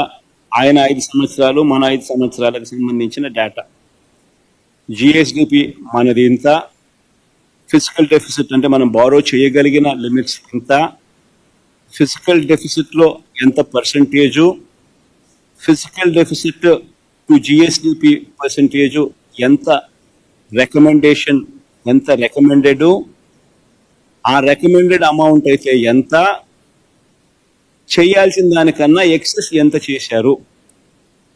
ఆయన 5 సంవత్సరాలు మన 5 సంవత్సరాలకు సంబంధించిన డేటా. జిఎస్డిపి మనది ఇంత, ఫిజికల్ డెఫిసిట్ అంటే మనం బారో చేయగలిగిన లిమిట్స్ ఇంత, ఫిజికల్ డెఫిసిట్లో ఎంత percentage, physical deficit to GSDP percentage ఎంత, రికమెండేషన్ ఎంత రికమెండెడ్, ఆ రికమెండెడ్ అమౌంట్ అయితే ఎంత, చేయాల్సిన దానికన్నా ఎక్సెస్ ఎంత చేశారు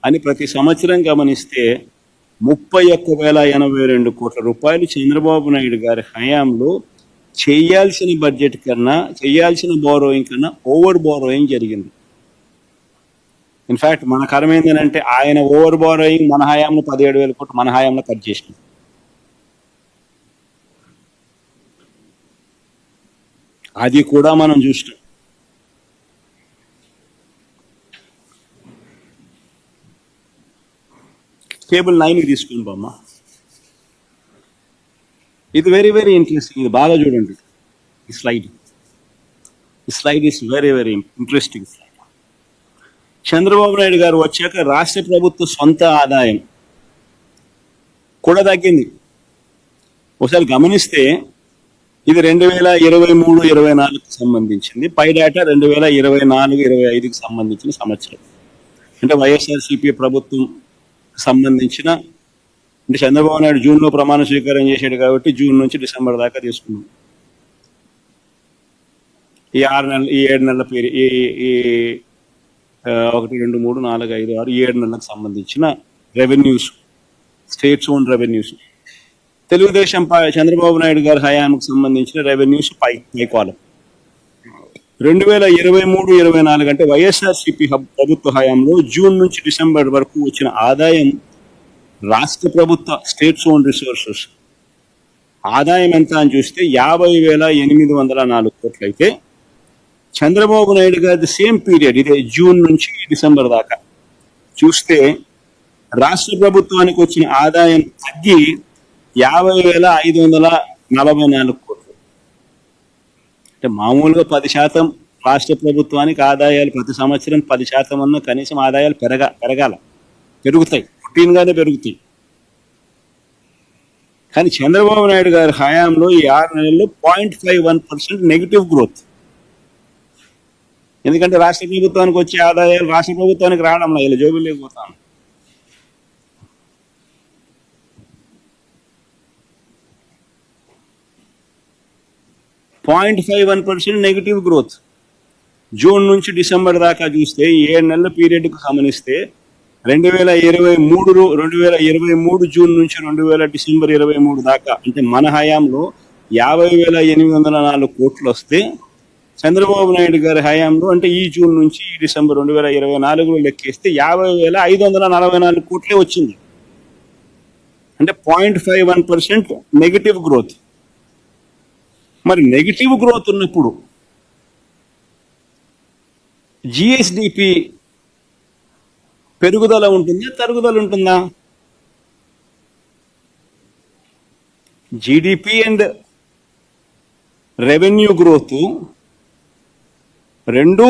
అని ప్రతి సంవత్సరం గమనిస్తే 31,082 కోట్ల రూపాయలు చంద్రబాబు నాయుడు గారి హయాంలో చేయాల్సిన బడ్జెట్ కన్నా, చేయాల్సిన బారోయింగ్ కన్నా ఓవర్ బారోయింగ్ జరిగింది. ఇన్ఫ్యాక్ట్ మన కరం ఏంటంటే ఆయన ఓవర్ బారోయింగ్ మన హయాంలో 17,000 కోట్లు మన హయాంలో కట్ చేసింది. అది కూడా మనం చూస్తాం. టేబుల్ 9కి తీసుకుని బామ్మ. ఇది వెరీ వెరీ ఇంట్రెస్టింగ్. ఇది బాగా చూడండి. ఈ slide is very very interesting slide. Chandrababu Naidu గారు వచ్చాక రాష్ట్ర ప్రభుత్వ సొంత ఆదాయం కూడా తగ్గింది. ఒకసారి గమనిస్తే ఇది 2023-24కి సంబంధించింది. పై డేటా 2024-25కి సంబంధించిన సంవత్సరం. అంటే వైఎస్ఆర్సీపీ ప్రభుత్వం సంబంధించిన, అంటే చంద్రబాబు నాయుడు జూన్లో ప్రమాణ స్వీకారం చేశాడు కాబట్టి జూన్ నుంచి డిసెంబర్ దాకా తీసుకున్నాం. ఈ 6 నెలలు, ఈ 7 నెలల పీరియడ్, ఈ 1, 2, 3, 4, 5, 6, 7 నెలలకు సంబంధించిన revenues, states own revenues. Telugu Desam Chandrababu Naidu గారి హయాంకు సంబంధించిన రెవెన్యూస్ పై కాలం. 2023-24 అంటే వైఎస్ఆర్సీపీ ప్రభుత్వ హయాంలో జూన్ నుంచి డిసెంబర్ వరకు వచ్చిన ఆదాయం రాష్ట్ర ప్రభుత్వ స్టేట్స్ ఓన్ రిసోర్సెస్ ఆదాయం ఎంత అని చూస్తే 50,804 కోట్లు అయితే, చంద్రబాబు నాయుడు గారి సేమ్ పీరియడ్, ఇదే జూన్ నుంచి డిసెంబర్ దాకా చూస్తే రాష్ట్ర ప్రభుత్వానికి వచ్చిన ఆదాయం తగ్గి 50,544 కోట్లు. అంటే మామూలుగా 10% రాష్ట్ర ప్రభుత్వానికి ఆదాయాలు ప్రతి సంవత్సరం 10% అన్న కనీసం ఆదాయాలు పెరుగుతాయి, రొటీన్గానే పెరుగుతాయి. కానీ చంద్రబాబు నాయుడు గారి హయాంలో ఈ 6 నెలల్లో 0.51% నెగిటివ్ గ్రోత్. ఎందుకంటే రాష్ట్ర ప్రభుత్వానికి వచ్చే ఆదాయాలు రాష్ట్ర ప్రభుత్వానికి రావడంలో ఇలా జోబులు లేకపోతాను. .51% నెగిటివ్ గ్రోత్. జూన్ నుంచి డిసెంబర్ దాకా చూస్తే 7 నెలల పీరియడ్కు గమనిస్తే 2023 జూన్ నుంచి డిసెంబర్ 23 దాకా, అంటే మన హయాంలో 50,804 కోట్లు వస్తే, చంద్రబాబు నాయుడు గారి హయాంలో అంటే ఈ జూన్ నుంచి ఈ డిసెంబర్ 2024లో లెక్కేస్తే 50,544 కోట్లే వచ్చింది. అంటే 0.51% నెగిటివ్ గ్రోత్. మరి నెగిటివ్ గ్రోత్ ఉన్నప్పుడు జిఎస్డిపి పెరుగుదల ఉంటుందా, తరుగుదల ఉంటుందా? జీడిపి అండ్ రెవెన్యూ గ్రోత్ రెండు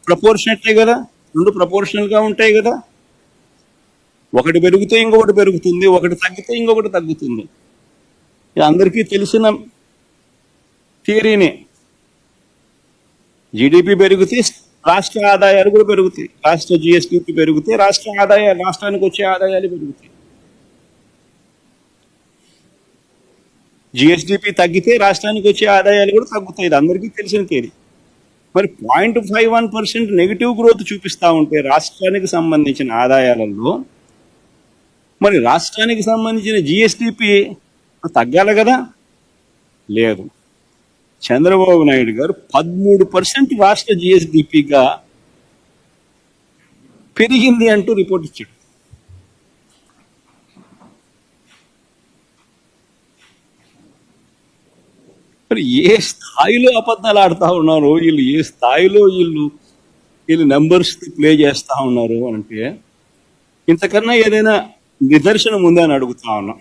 ప్రపోర్షనట్లే కదా, రెండు ప్రపోర్షనల్గా ఉంటాయి కదా. ఒకటి పెరిగితే ఇంకొకటి పెరుగుతుంది, ఒకటి తగ్గితే ఇంకొకటి తగ్గుతుంది. ఇది అందరికీ తెలిసిన థియరీనే. జీడిపి పెరిగితే రాష్ట్ర ఆదాయాలు కూడా పెరుగుతాయి. రాష్ట్ర జిఎస్డిపి పెరిగితే రాష్ట్రానికి వచ్చే ఆదాయాలు పెరుగుతాయి. జిఎస్డిపి తగ్గితే రాష్ట్రానికి వచ్చే ఆదాయాలు కూడా తగ్గుతాయి. ఇది అందరికీ తెలిసిన థియరీ. మరి 0.51% నెగిటివ్ గ్రోత్ చూపిస్తూ ఉంటే రాష్ట్రానికి సంబంధించిన ఆదాయాలలో మరి రాష్ట్రానికి సంబంధించిన జిఎస్టిపి తగ్గాలి కదా, లేదు. చంద్రబాబు నాయుడు గారు 13% రాష్ట్ర జిఎస్డిపిగా పెరిగింది అంటూ రిపోర్ట్ ఇచ్చాడు. మరి ఏ స్థాయిలో అబద్ధాలు ఆడుతూ ఉన్నారు వీళ్ళు, ఏ స్థాయిలో వీళ్ళు నెంబర్స్ ప్లే చేస్తూ ఉన్నారు అంటే ఇంతకన్నా ఏదైనా నిదర్శనం ఉందా అని అడుగుతా ఉన్నా.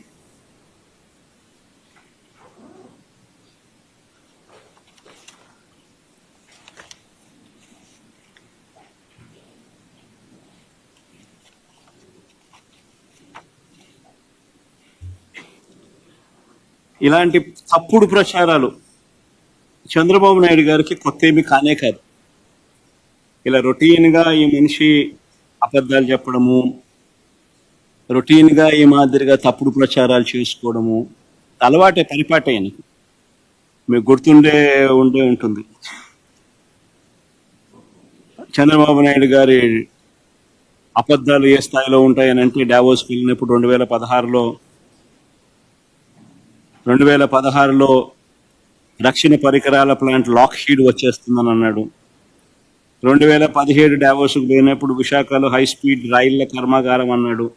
ఇలాంటి తప్పుడు ప్రచారాలు చంద్రబాబు నాయుడు గారికి కొత్త ఏమి కానే కాదు. ఇలా రొటీన్గా ఈ మనిషి అబద్ధాలు చెప్పడము, రొటీన్గా ఈ మాదిరిగా తప్పుడు ప్రచారాలు చేసుకోవడము అలవాటే, పరిపాటే ఆయనకు. మీకు ఉండే ఉంటుంది. చంద్రబాబు నాయుడు గారి అబద్ధాలు ఏ స్థాయిలో ఉంటాయని అంటే డావోస్కి వెళ్ళినప్పుడు 2016లో రక్షణ పరికరాల ప్లాంట్ లాక్హీడ్ వచ్చేస్తుందని అన్నాడు. 2017 డావోస్కు పోయినప్పుడు విశాఖలో హై స్పీడ్ రైళ్ల కర్మాగారం అన్నాడు.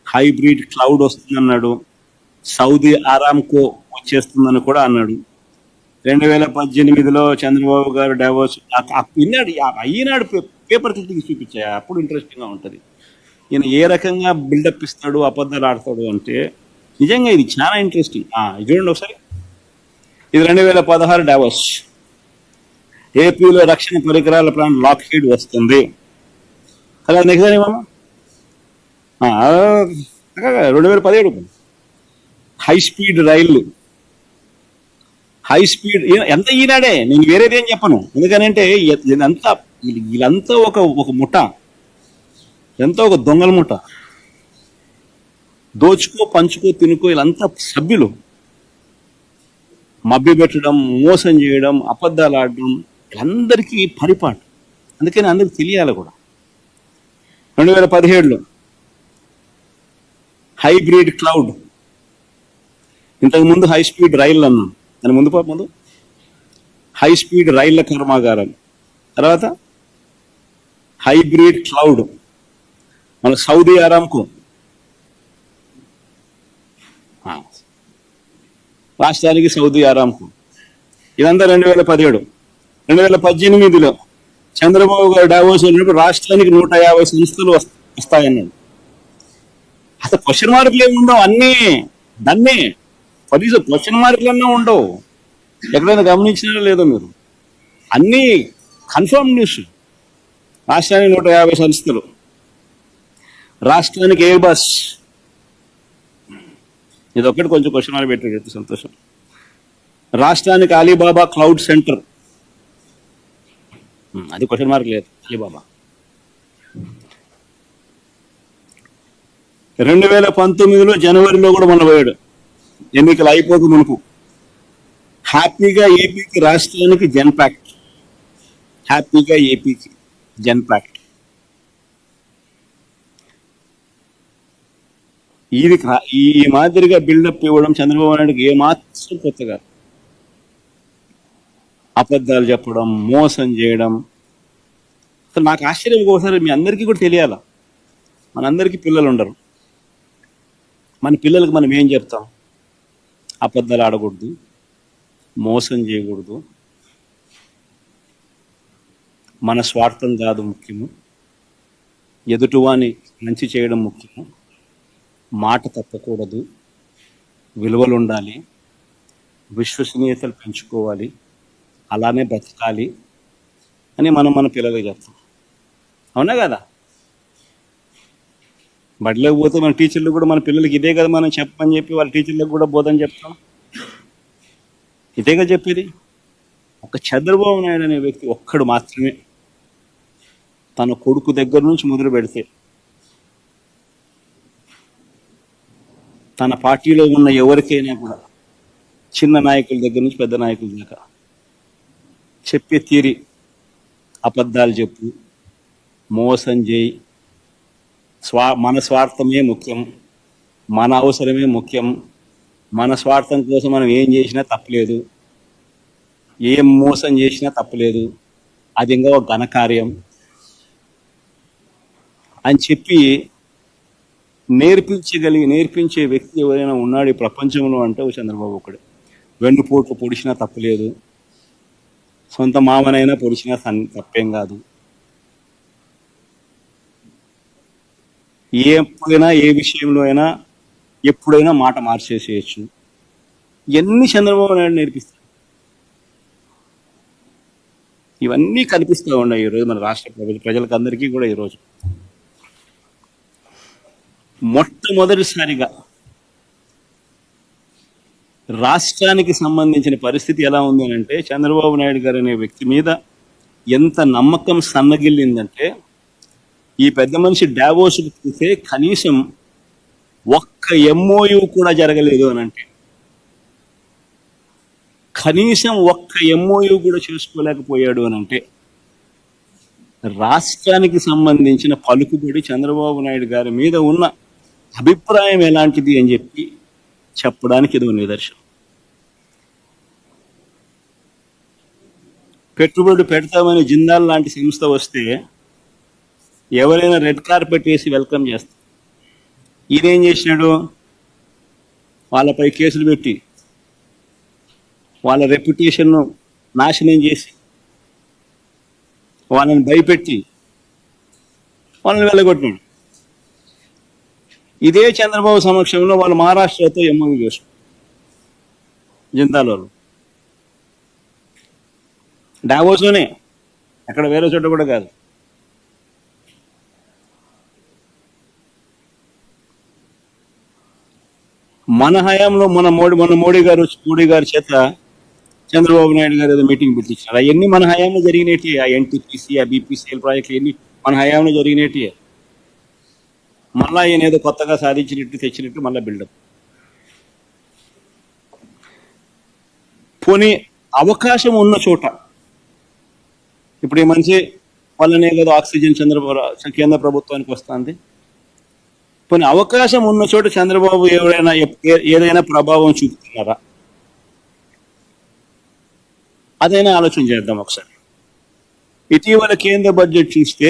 హైబ్రిడ్ క్లౌడ్ వస్తుందన్నాడు. సౌదీ ఆరామ్కో వచ్చేస్తుందని కూడా అన్నాడు. 2018లో చంద్రబాబు గారు డావోస్ ఈనాడు పేపర్ క్లిప్పింగ్ చూపించాయి, అప్పుడు ఇంట్రెస్టింగ్గా ఉంటుంది. ఈయన ఏ రకంగా బిల్డప్ ఇస్తాడు, అబద్ధాలు ఆడతాడు అంటే నిజంగా ఇది చాలా ఇంట్రెస్టింగ్. చూడండి ఒకసారి, ఇది 2016 డావోస్. ఏపీలో రక్షణ పరికరాల ప్లాంట్ లాక్హీడ్ వస్తుంది. అలా నెక్స్ట్ ఏమన్నా 2017 హై స్పీడ్ రైళ్లు, హై స్పీడ్ ఎంత ఈనాడే, నేను వేరేదేం చెప్పను. ఎందుకనంటే వీళ్ళంతా ఒక ముఠ, ఎంతో ఒక దొంగల ముఠ, దోచుకో పంచుకో తినుకో వీళ్ళంతా సభ్యులు. మభ్య పెట్టడం, మోసం చేయడం, అబద్ధాలు ఆడడం వీళ్ళందరికీ పరిపాటు. అందుకని అందరికి తెలియాలి కూడా. 2017లో హైబ్రిడ్ క్లౌడ్, ఇంతకుముందు హై స్పీడ్ రైళ్ళు అన్నాం, దాని ముందు హై స్పీడ్ రైళ్ల కర్మాగారం, తర్వాత హైబ్రిడ్ క్లౌడ్, మన సౌదీ ఆరామ్కు, రాష్ట్రానికి సౌదీ ఆరామ్కు. ఇదంతా 2017. 2018లో చంద్రబాబు గారు డావోస్ వెళ్ళినప్పుడు రాష్ట్రానికి 150 సంస్థలు వస్తాయన్నాడు. అసలు క్వశ్చన్ మార్కులు ఏమి ఉండవు, దాన్నే కనీసం క్వశ్చన్ మార్కులన్నా ఉండవు. ఎక్కడైనా గమనించినా లేదో మీరు, అన్నీ కన్ఫర్మ్ న్యూస్. రాష్ట్రానికి 150 సంస్థలు, రాష్ట్రానికి ఎయిర్ బస్, ఇది ఒక్కటి కొంచెం క్వశ్చన్ మార్క్ పెట్టాడు, సంతోషం. రాష్ట్రానికి అలీబాబా క్లౌడ్ సెంటర్, అది క్వశ్చన్ మార్క్ లేదు, అలీబాబా. 2019లో జనవరిలో కూడా మొన్న పోయాడు, ఎన్నికలు అయిపోక మునుపు. హ్యాపీగా ఏపీకి, రాష్ట్రానికి జెన్పాక్ట్, హ్యాపీగా ఏపీకి జెన్పాక్ట్. ఈ మాదిరిగా బిల్డప్ ఇవ్వడం చంద్రబాబు నాయుడుకి ఏమాత్రం కొత్తగా. అబద్ధాలు చెప్పడం, మోసం చేయడం. అసలు నాకు ఆశ్చర్యం, ఒకసారి మీ అందరికీ కూడా తెలియాలా, మనందరికీ పిల్లలు ఉండరు. మన పిల్లలకు మనం ఏం చెప్తాం? అబద్ధాలు ఆడకూడదు, మోసం చేయకూడదు, మన స్వార్థం కాదు ముఖ్యము, ఎదుటివాని మంచి చేయడం ముఖ్యము, మాట తప్పకూడదు, విలువలు ఉండాలి, విశ్వసనీయతలు పెంచుకోవాలి, అలానే బ్రతకాలి అని మన పిల్లలకు చెప్తాం. అవునా కదా? బడిలోకి పోతే మన టీచర్లు కూడా మన పిల్లలకి ఇదే కదా మనం చెప్పని చెప్పి వాళ్ళ టీచర్లకు కూడా బోధన చెప్తాం. ఇదేగా చెప్పేది. ఒక చంద్రబాబు నాయుడు అనే వ్యక్తి ఒక్కడు మాత్రమే తన కొడుకు దగ్గర నుంచి మొదలు పెడితే తన పార్టీలో ఉన్న ఎవరికైనా కూడా, చిన్న నాయకుల దగ్గర నుంచి పెద్ద నాయకుల దాకా చెప్పే తీరి, అబద్ధాలు చెప్పు, మోసం చేయి, మన స్వార్థమే ముఖ్యం, మన అవసరమే ముఖ్యం, మన స్వార్థం కోసం మనం ఏం చేసినా తప్పలేదు, ఏం మోసం చేసినా తప్పలేదు, అది ఇంకా ఒక ఘనకార్యం అని చెప్పి నేర్పించే వ్యక్తి ఎవరైనా ఉన్నాడు ఈ ప్రపంచంలో అంటే చంద్రబాబు ఒకడు. వెన్నుపోట్లు పొడిచినా తప్పలేదు, సొంత మామనైనా పొడిచినా తప్పేం కాదు. ఎప్పుడైనా ఏ విషయంలో అయినా ఎప్పుడైనా మాట మార్చేసేయచ్చు. ఎన్ని చంద్రబాబు నాయుడు నేర్పిస్తాడు. ఇవన్నీ కనిపిస్తూ ఉన్నాయి ఈరోజు మన రాష్ట్ర ప్రజలకు అందరికీ కూడా. ఈరోజు మొట్టమొదటిసారిగా రాష్ట్రానికి సంబంధించిన పరిస్థితి ఎలా ఉంది అని అంటే, చంద్రబాబు నాయుడు గారు అనే వ్యక్తి మీద ఎంత నమ్మకం సన్నగిల్లిందంటే, ఈ పెద్ద మనిషి డావోస్కి చూస్తే కనీసం ఒక్క ఎంఓయూ కూడా జరగలేదు అని అంటే, కనీసం ఒక్క ఎంఓయూ కూడా చేసుకోలేకపోయాడు అని అంటే, రాష్ట్రానికి సంబంధించిన పలుకుబడి చంద్రబాబు నాయుడు గారి మీద ఉన్న అభిప్రాయం ఎలాంటిది అని చెప్పి చెప్పడానికి ఇది నిదర్శనం. పెట్టుబడి పెడతామని జిందాల్ లాంటి సంస్థ వస్తే ఎవరైనా రెడ్ కార్పెట్ వేసి వెల్కమ్ చేస్తారు. ఈయనేం చేసినాడు? వాళ్ళపై కేసులు పెట్టి వాళ్ళ రెప్యుటేషన్ను నాశనం చేసి వాళ్ళని భయపెట్టి వాళ్ళని వెళ్ళగొట్టినాడు. ఇదే చంద్రబాబు సమక్షంలో వాళ్ళు మహారాష్ట్రతో ఎంఓయూ చేస్తారు జిందాల్ వాళ్ళు. డావోస్లోనే, అక్కడ వేరే చోట కూడా కాదు. మన హయాంలో మన మోడీ గారి చేత చంద్రబాబు నాయుడు గారు ఏదో మీటింగ్ పెట్టించారు. అవన్నీ మన హయాంలో జరిగినట్టు. ఆ ఎన్టీపీసీ, ఆ బీపీసీఎల్ ప్రాజెక్టులు ఎన్ని మన హయాంలో జరిగినట్టు. మళ్ళా ఈయన ఏదో కొత్తగా సాధించినట్టు తెచ్చినట్టు మళ్ళీ బిల్డప్. పోనీ అవకాశం ఉన్న చోట, ఇప్పుడు ఈ మనిషి వల్లనే కదా ఆక్సిజన్ కేంద్ర ప్రభుత్వానికి వస్తుంది. పోనీ అవకాశం ఉన్న చోట చంద్రబాబు ఏదైనా ప్రభావం చూపుతున్నారా? అదైనా ఆలోచన చేద్దాం ఒకసారి. ఇటీవల కేంద్ర బడ్జెట్ చూస్తే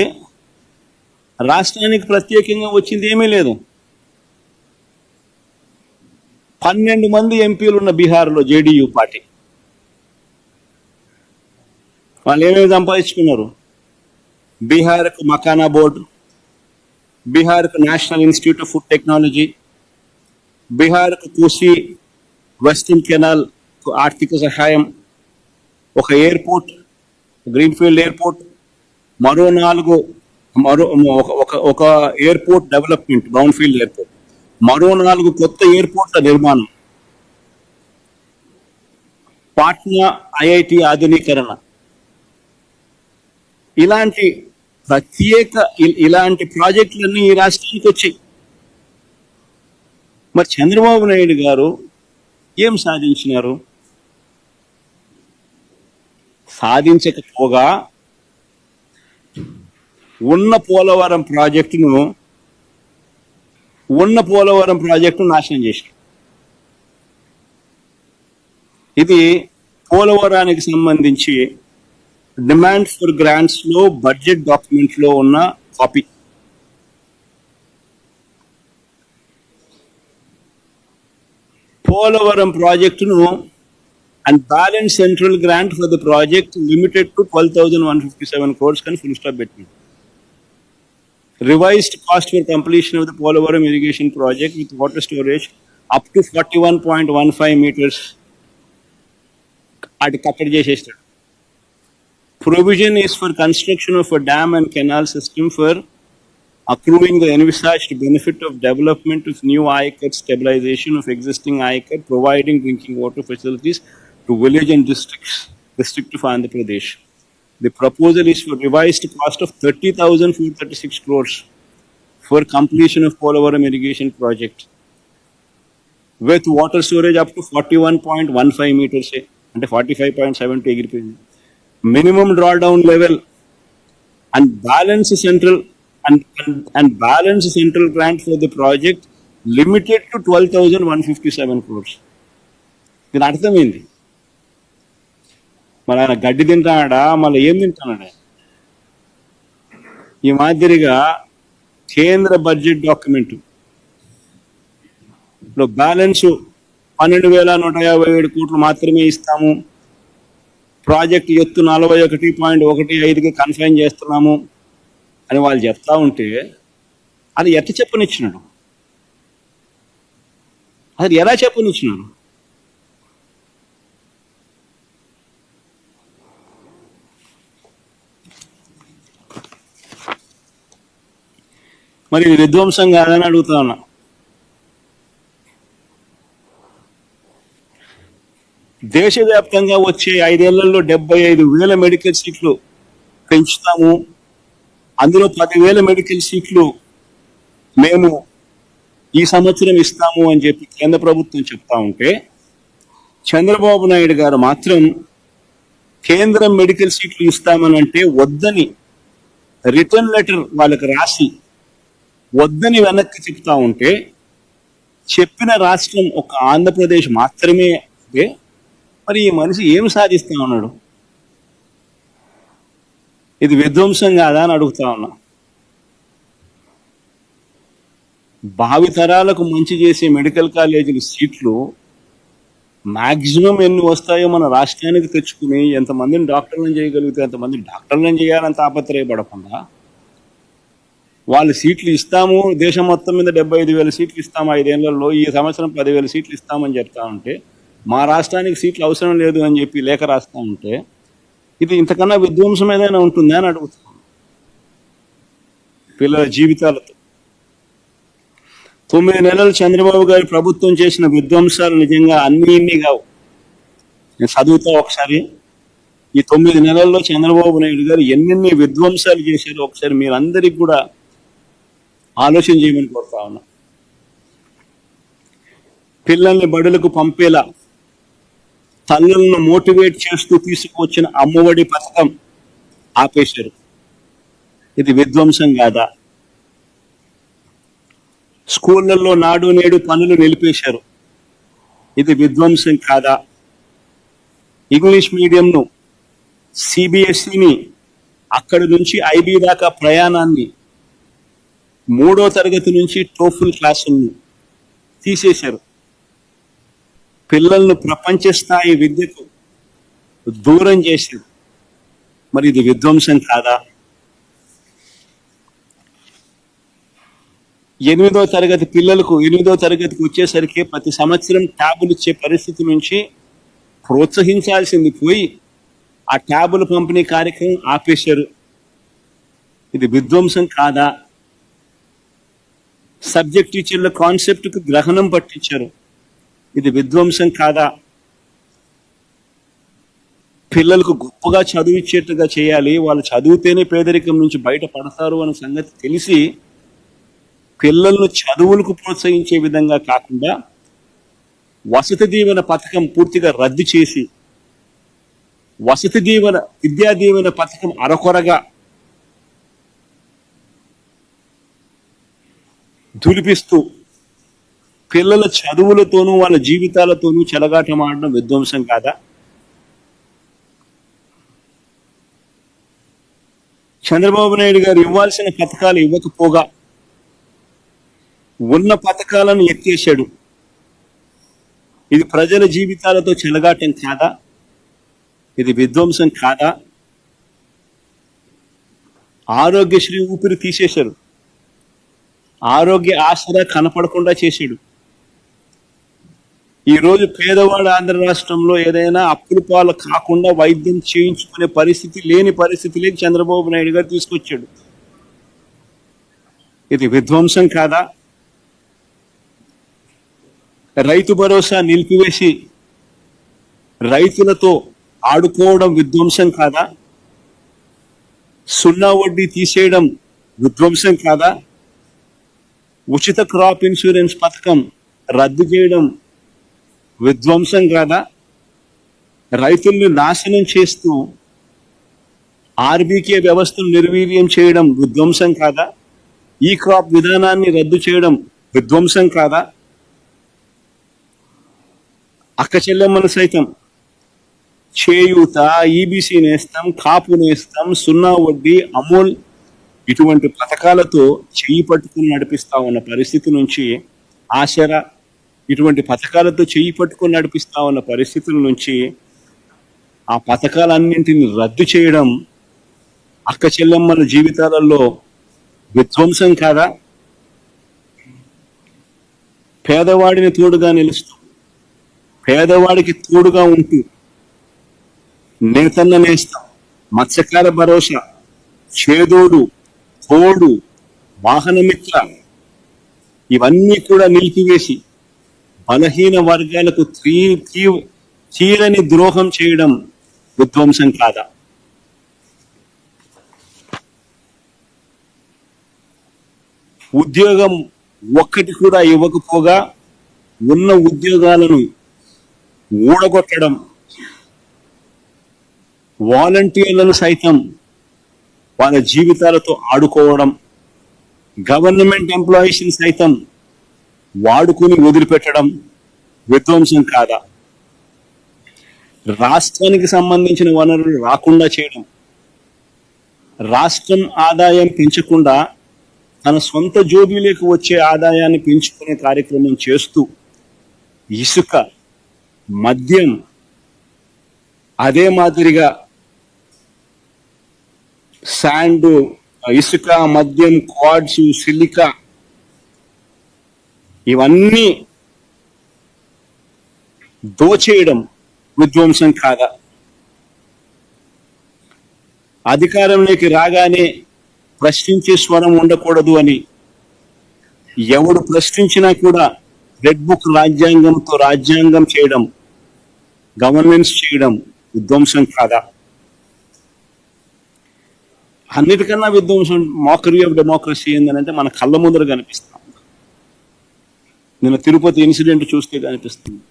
రాష్ట్రానికి ప్రత్యేకంగా వచ్చింది ఏమీ లేదు. 12 మంది ఎంపీలు ఉన్న బీహార్లో జేడీయూ పార్టీ, వాళ్ళు ఏమేమి సంపాదించుకున్నారు? బీహార్కు మకానా బోర్డు, బీహార్కు national institute of food technology, బీహార్కు కోసి వెస్టర్న్ కెనాల్ ఆర్థిక సహాయం, ఒక ఎయిర్పోర్ట్, గ్రీన్ఫీల్డ్ ఎయిర్పోర్ట్, ఒక ఎయిర్పోర్ట్ డెవలప్మెంట్, బ్రౌన్ఫీల్డ్ ఎయిర్పోర్ట్, మరో 4 కొత్త ఎయిర్పోర్ట్ల నిర్మాణం, పాట్నా ఐఐటి ఆధునీకరణ, ఇలాంటి ప్రాజెక్టులన్నీ ఈ రాష్ట్రానికి వచ్చాయి. మరి చంద్రబాబు నాయుడు గారు ఏం సాధించినారు? సాధించకపోగా ఉన్న పోలవరం ప్రాజెక్టును నాశనం చేశారు. ఇది పోలవరానికి సంబంధించి డిమాండ్ ఫర్ గ్రాంట్స్ లో బడ్జెట్ డాక్యుమెంట్ లో ఉన్న కాపీ. పోలవరం ప్రాజెక్టును and balance central grant for the project limited to 12,157 crores కానీ ఫుల్ స్టాప్ పెట్టింది. Revised cost for completion of the Polavaram irrigation project with water storage up to 41.15 meters అది కట్టడి చేసేస్తాడు. Provision is for construction of a dam and canal system for accruing the envisaged benefit of development of new ICAT, stabilization of existing ICAT, providing drinking water facilities to village and district of Andhra Pradesh. The proposal is for revised cost of 30,436 crores for completion of Polavaram irrigation project with water storage up to 41.15 meters and 45.72 ఎగిరిపోయింది. Minimum drawdown level and balance central grant for the project limited to 12,157 crores. దీని అర్థమైంది. మరి ఆయన గడ్డి తింటాడా, మళ్ళీ ఏం తింటాడా? ఈ మాదిరిగా కేంద్ర బడ్జెట్ డాక్యుమెంట్ లో బ్యాలెన్స్ 12,157 కోట్లు మాత్రమే ఇస్తాము, ప్రాజెక్ట్ ఎత్తు 41.15కి కన్ఫైన్ చేస్తున్నాము అని వాళ్ళు చెప్తా ఉంటే అది ఎట్లా చెప్పనిచ్చినాడు? అది ఎలా చెప్పనిచ్చినాడు? మరి ఇది విధ్వంసం కాదని అడుగుతా ఉన్నా. దేశవ్యాప్తంగా వచ్చే 5 ఏళ్లలో 75,000 మెడికల్ సీట్లు పెంచుతాము, అందులో 10,000 మెడికల్ సీట్లు మేము ఈ సంవత్సరం ఇస్తాము అని చెప్పి కేంద్ర ప్రభుత్వం చెప్తా ఉంటే, చంద్రబాబు నాయుడు గారు మాత్రం కేంద్రం మెడికల్ సీట్లు ఇస్తామని అంటే వద్దని రిటర్న్ లెటర్ వాళ్ళకి రాసి వద్దని వెనక్కి చెప్తా ఉంటే, చెప్పిన రాష్ట్రం ఒక ఆంధ్రప్రదేశ్ మాత్రమే. అంటే మరి ఈ మనిషి ఏం సాధిస్తా ఉన్నాడు? ఇది విధ్వంసం కాదా అని అడుగుతా ఉన్నా. భావితరాలకు మంచి చేసే మెడికల్ కాలేజీల సీట్లు మాక్సిమం ఎన్ని వస్తాయో మన రాష్ట్రానికి తెచ్చుకుని ఎంతమందిని డాక్టర్లను చేయగలిగితే ఎంతమంది డాక్టర్లను చేయాలని తాపత్రయపడకుండా వాళ్ళు సీట్లు ఇస్తాము, దేశం మొత్తం మీద 75,000 సీట్లు ఇస్తాము 5 ఏళ్లలో, ఈ సంవత్సరం 10,000 సీట్లు ఇస్తామని చెప్తా ఉంటే, మా రాష్ట్రానికి సీట్లు అవసరం లేదు అని చెప్పి లేఖ రాస్తా ఉంటే, ఇది ఇంతకన్నా విధ్వంసం ఏదైనా ఉంటుందా అని అడుగుతాం. పిల్లల జీవితాలతో 9 నెలలు చంద్రబాబు గారి ప్రభుత్వం చేసిన విధ్వంసాలు నిజంగా అన్ని కావు. నేను చదువుతా ఒకసారి. ఈ 9 నెలల్లో చంద్రబాబు నాయుడు గారు ఎన్నెన్ని విధ్వంసాలు చేశారో ఒకసారి మీరందరికీ కూడా ఆలోచన చేయమని కోరుతా ఉన్నా. పిల్లల్ని బడులకు పంపేలా తల్లులను మోటివేట్ చేస్తూ తీసుకువచ్చిన అమ్మఒడి పథకం ఆపేశారు. ఇది విధ్వంసం కాదా? స్కూళ్లలో నాడు నేడు పనులు నిలిపేశారు. ఇది విధ్వంసం కాదా? ఇంగ్లీష్ మీడియంను, సిబిఎస్ఈని, అక్కడి నుంచి ఐబీ దాకా ప్రయాణాన్ని, 3వ తరగతి నుంచి టోఫుల్ క్లాసులను తీసేశారు. పిల్లలను ప్రపంచ స్థాయి విద్యకు దూరం చేశారు. మరి ఇది విధ్వంసం కాదా? 8వ తరగతి పిల్లలకు 8వ తరగతికి వచ్చేసరికి ప్రతి సంవత్సరం ట్యాబులు ఇచ్చే పరిస్థితి నుంచి ప్రోత్సహించాల్సింది పోయి ఆ ట్యాబుల పంపిణీ కార్యక్రమం ఆపేశారు. ఇది విధ్వంసం కాదా? సబ్జెక్ట్ టీచర్ల కాన్సెప్ట్కు గ్రహణం పట్టించారు. ఇది విధ్వంసం కాదా? పిల్లలకు గొప్పగా చదివిచ్చేట్టుగా చేయాలి, వాళ్ళు చదివితేనే పేదరికం నుంచి బయటపడతారు అనే సంగతి తెలిసి పిల్లలను చదువులకు ప్రోత్సహించే విధంగా కాకుండా వసతి దీవెన పథకం పూర్తిగా రద్దు చేసి విద్యా దీవెన పథకం అరకొరగా దులిపిస్తూ పిల్లల చదువులతోనూ వాళ్ళ జీవితాలతోనూ చెలగాటమాడడం విధ్వంసం కాదా? చంద్రబాబు నాయుడు గారు ఇవ్వాల్సిన పథకాలు ఇవ్వకపోగా ఉన్న పథకాలను ఎత్తేసాడు. ఇది ప్రజల జీవితాలతో చెలగాటం కాదా? ఇది విధ్వంసం కాదా? ఆరోగ్యశ్రీ ఊపిరి తీసేశారు. ఆరోగ్య ఆసరా కనపడకుండా చేశాడు. ఈరోజు పేదవాడు ఆంధ్ర రాష్ట్రంలో ఏదైనా అప్పుల పాలు కాకుండా వైద్యం చేయించుకునే పరిస్థితి లేని పరిస్థితిలోకి చంద్రబాబు నాయుడు గారు తీసుకొచ్చాడు. ఇది విధ్వంసం కాదా? రైతు భరోసా నిలిపివేసి రైతులతో ఆడుకోవడం విధ్వంసం కాదా? 0 వడ్డీ తీసేయడం విధ్వంసం కాదా? ఉచిత క్రాప్ ఇన్సూరెన్స్ పథకం రద్దు చేయడం విధ్వంసం కాదా? రైతుల్ని నాశనం చేస్తూ ఆర్బీకే వ్యవస్థను నిర్వీర్యం చేయడం విధ్వంసం కాదా? ఈ క్రాప్ విధానాన్ని రద్దు చేయడం విధ్వంసం కాదా? అక్క చెల్లెమ్మను సైతం చేయూత, ఈబీసీ నేస్తం, కాపు నేస్తం, సున్నా వడ్డీ, అమూల్ ఇటువంటి పథకాలతో చెయ్యి పట్టుకుని నడిపిస్తా ఉన్న పరిస్థితి నుంచి, ఆసరా ఇటువంటి పథకాలతో చెయ్యి పట్టుకుని నడిపిస్తా ఉన్న పరిస్థితుల నుంచి ఆ పథకాలన్నింటిని రద్దు చేయడం అక్క చెల్లెమ్మల జీవితాలలో విధ్వంసం కాదా? పేదవాడిని తోడుగా నిలుస్తూ, పేదవాడికి తోడుగా ఉంటూ నేతన్న నేస్తం, మత్స్యకార భరోసా, చేదోడు, తోడు, వాహనమిత్ర ఇవన్నీ కూడా నిలిపివేసి బలహీన వర్గాలకు తీరని ద్రోహం చేయడం విధ్వంసం కాదా? ఉద్యోగం ఒక్కటి కూడా ఇవ్వకపోగా ఉన్న ఉద్యోగాలను ఊడగొట్టడం, వాలంటీర్లను సైతం వాళ్ళ జీవితాలతో ఆడుకోవడం, గవర్నమెంట్ ఎంప్లాయీస్ని సైతం వాడుకుని వదిలిపెట్టడం విధ్వంసం కాదా? రాష్ట్రానికి సంబంధించిన వనరులు రాకుండా చేయడం, రాష్ట్రం ఆదాయం పెంచకుండా తన సొంత జోబీలకు వచ్చే ఆదాయాన్ని పెంచుకునే కార్యక్రమం చేస్తూ ఇసుక, మద్యం, అదే మాదిరిగా శాండ్, ఇసుక, మద్యం, క్వాడ్స్, సిలికా ఇవన్నీ దోచేయడం విధ్వంసం కాదా? అధికారంలోకి రాగానే ప్రశ్నించే స్వరం ఉండకూడదు అని ఎవడు ప్రశ్నించినా కూడా రెడ్ బుక్ రాజ్యాంగంతో రాజ్యాంగం చేయడం, గవర్నెన్స్ చేయడం విధ్వంసం కాదా? అన్నిటికన్నా విధ్వంసం మోకరీ ఆఫ్ డెమోక్రసీ ఏంటంటే మన కళ్ళ ముందర కనిపిస్తాం. నేను తిరుపతి ఇన్సిడెంట్ చూస్తే కనిపిస్తుంది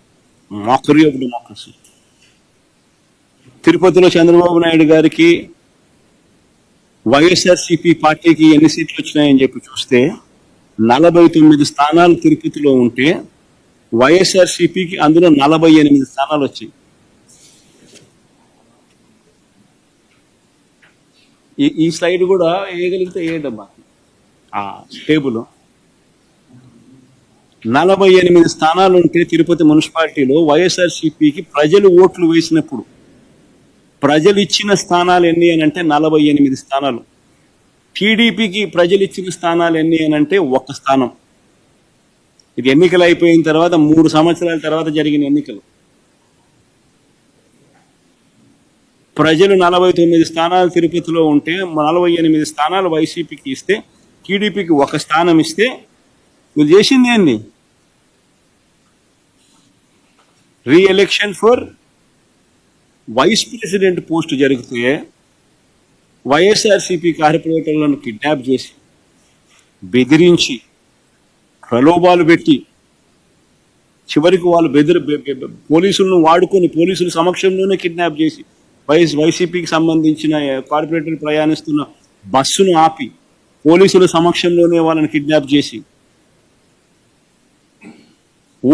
మోకరీ ఆఫ్ డెమోక్రసీ. తిరుపతిలో చంద్రబాబు నాయుడు గారికి వైఎస్ఆర్సీపీ పార్టీకి ఎన్ని సీట్లు వచ్చినాయని చెప్పి చూస్తే 49 స్థానాలు తిరుపతిలో ఉంటే వైఎస్ఆర్సీపీకి అందులో 48 స్థానాలు వచ్చాయి. ఈ స్లైడ్ కూడా వేయగలిగితే వేయడమ్మా. ఆ టేబుల్ 48 స్థానాలు ఉంటే తిరుపతి మున్సిపాలిటీలో వైఎస్ఆర్సీపీకి ప్రజలు ఓట్లు వేసినప్పుడు ప్రజలు ఇచ్చిన స్థానాలు ఎన్ని అని అంటే 48 స్థానాలు. టీడీపీకి ప్రజలు ఇచ్చిన స్థానాలు ఎన్ని అని అంటే 1 స్థానం. ఇది ఎన్నికలు అయిపోయిన తర్వాత 3 సంవత్సరాల తర్వాత జరిగిన ఎన్నికలు. ప్రజలు 49 స్థానాలు తిరుపతిలో ఉంటే 48 స్థానాలు వైసీపీకి ఇస్తే టీడీపీకి 1 స్థానం ఇస్తే వీళ్ళు చేసింది ఏంది? Reelection for vice president post జరిగితే వైఎస్ఆర్సీపీ కార్పొరేటర్లను కిడ్నాప్ చేసి, బెదిరించి, ప్రలోభాలు పెట్టి, చివరికి వాళ్ళు పోలీసులను వాడుకొని పోలీసుల సమక్షంలోనే కిడ్నాప్ చేసి వైసీపీకి సంబంధించిన కార్పొరేటర్ ప్రయాణిస్తున్న బస్సును ఆపి పోలీసుల సమక్షంలోనే వాళ్ళని కిడ్నాప్ చేసి,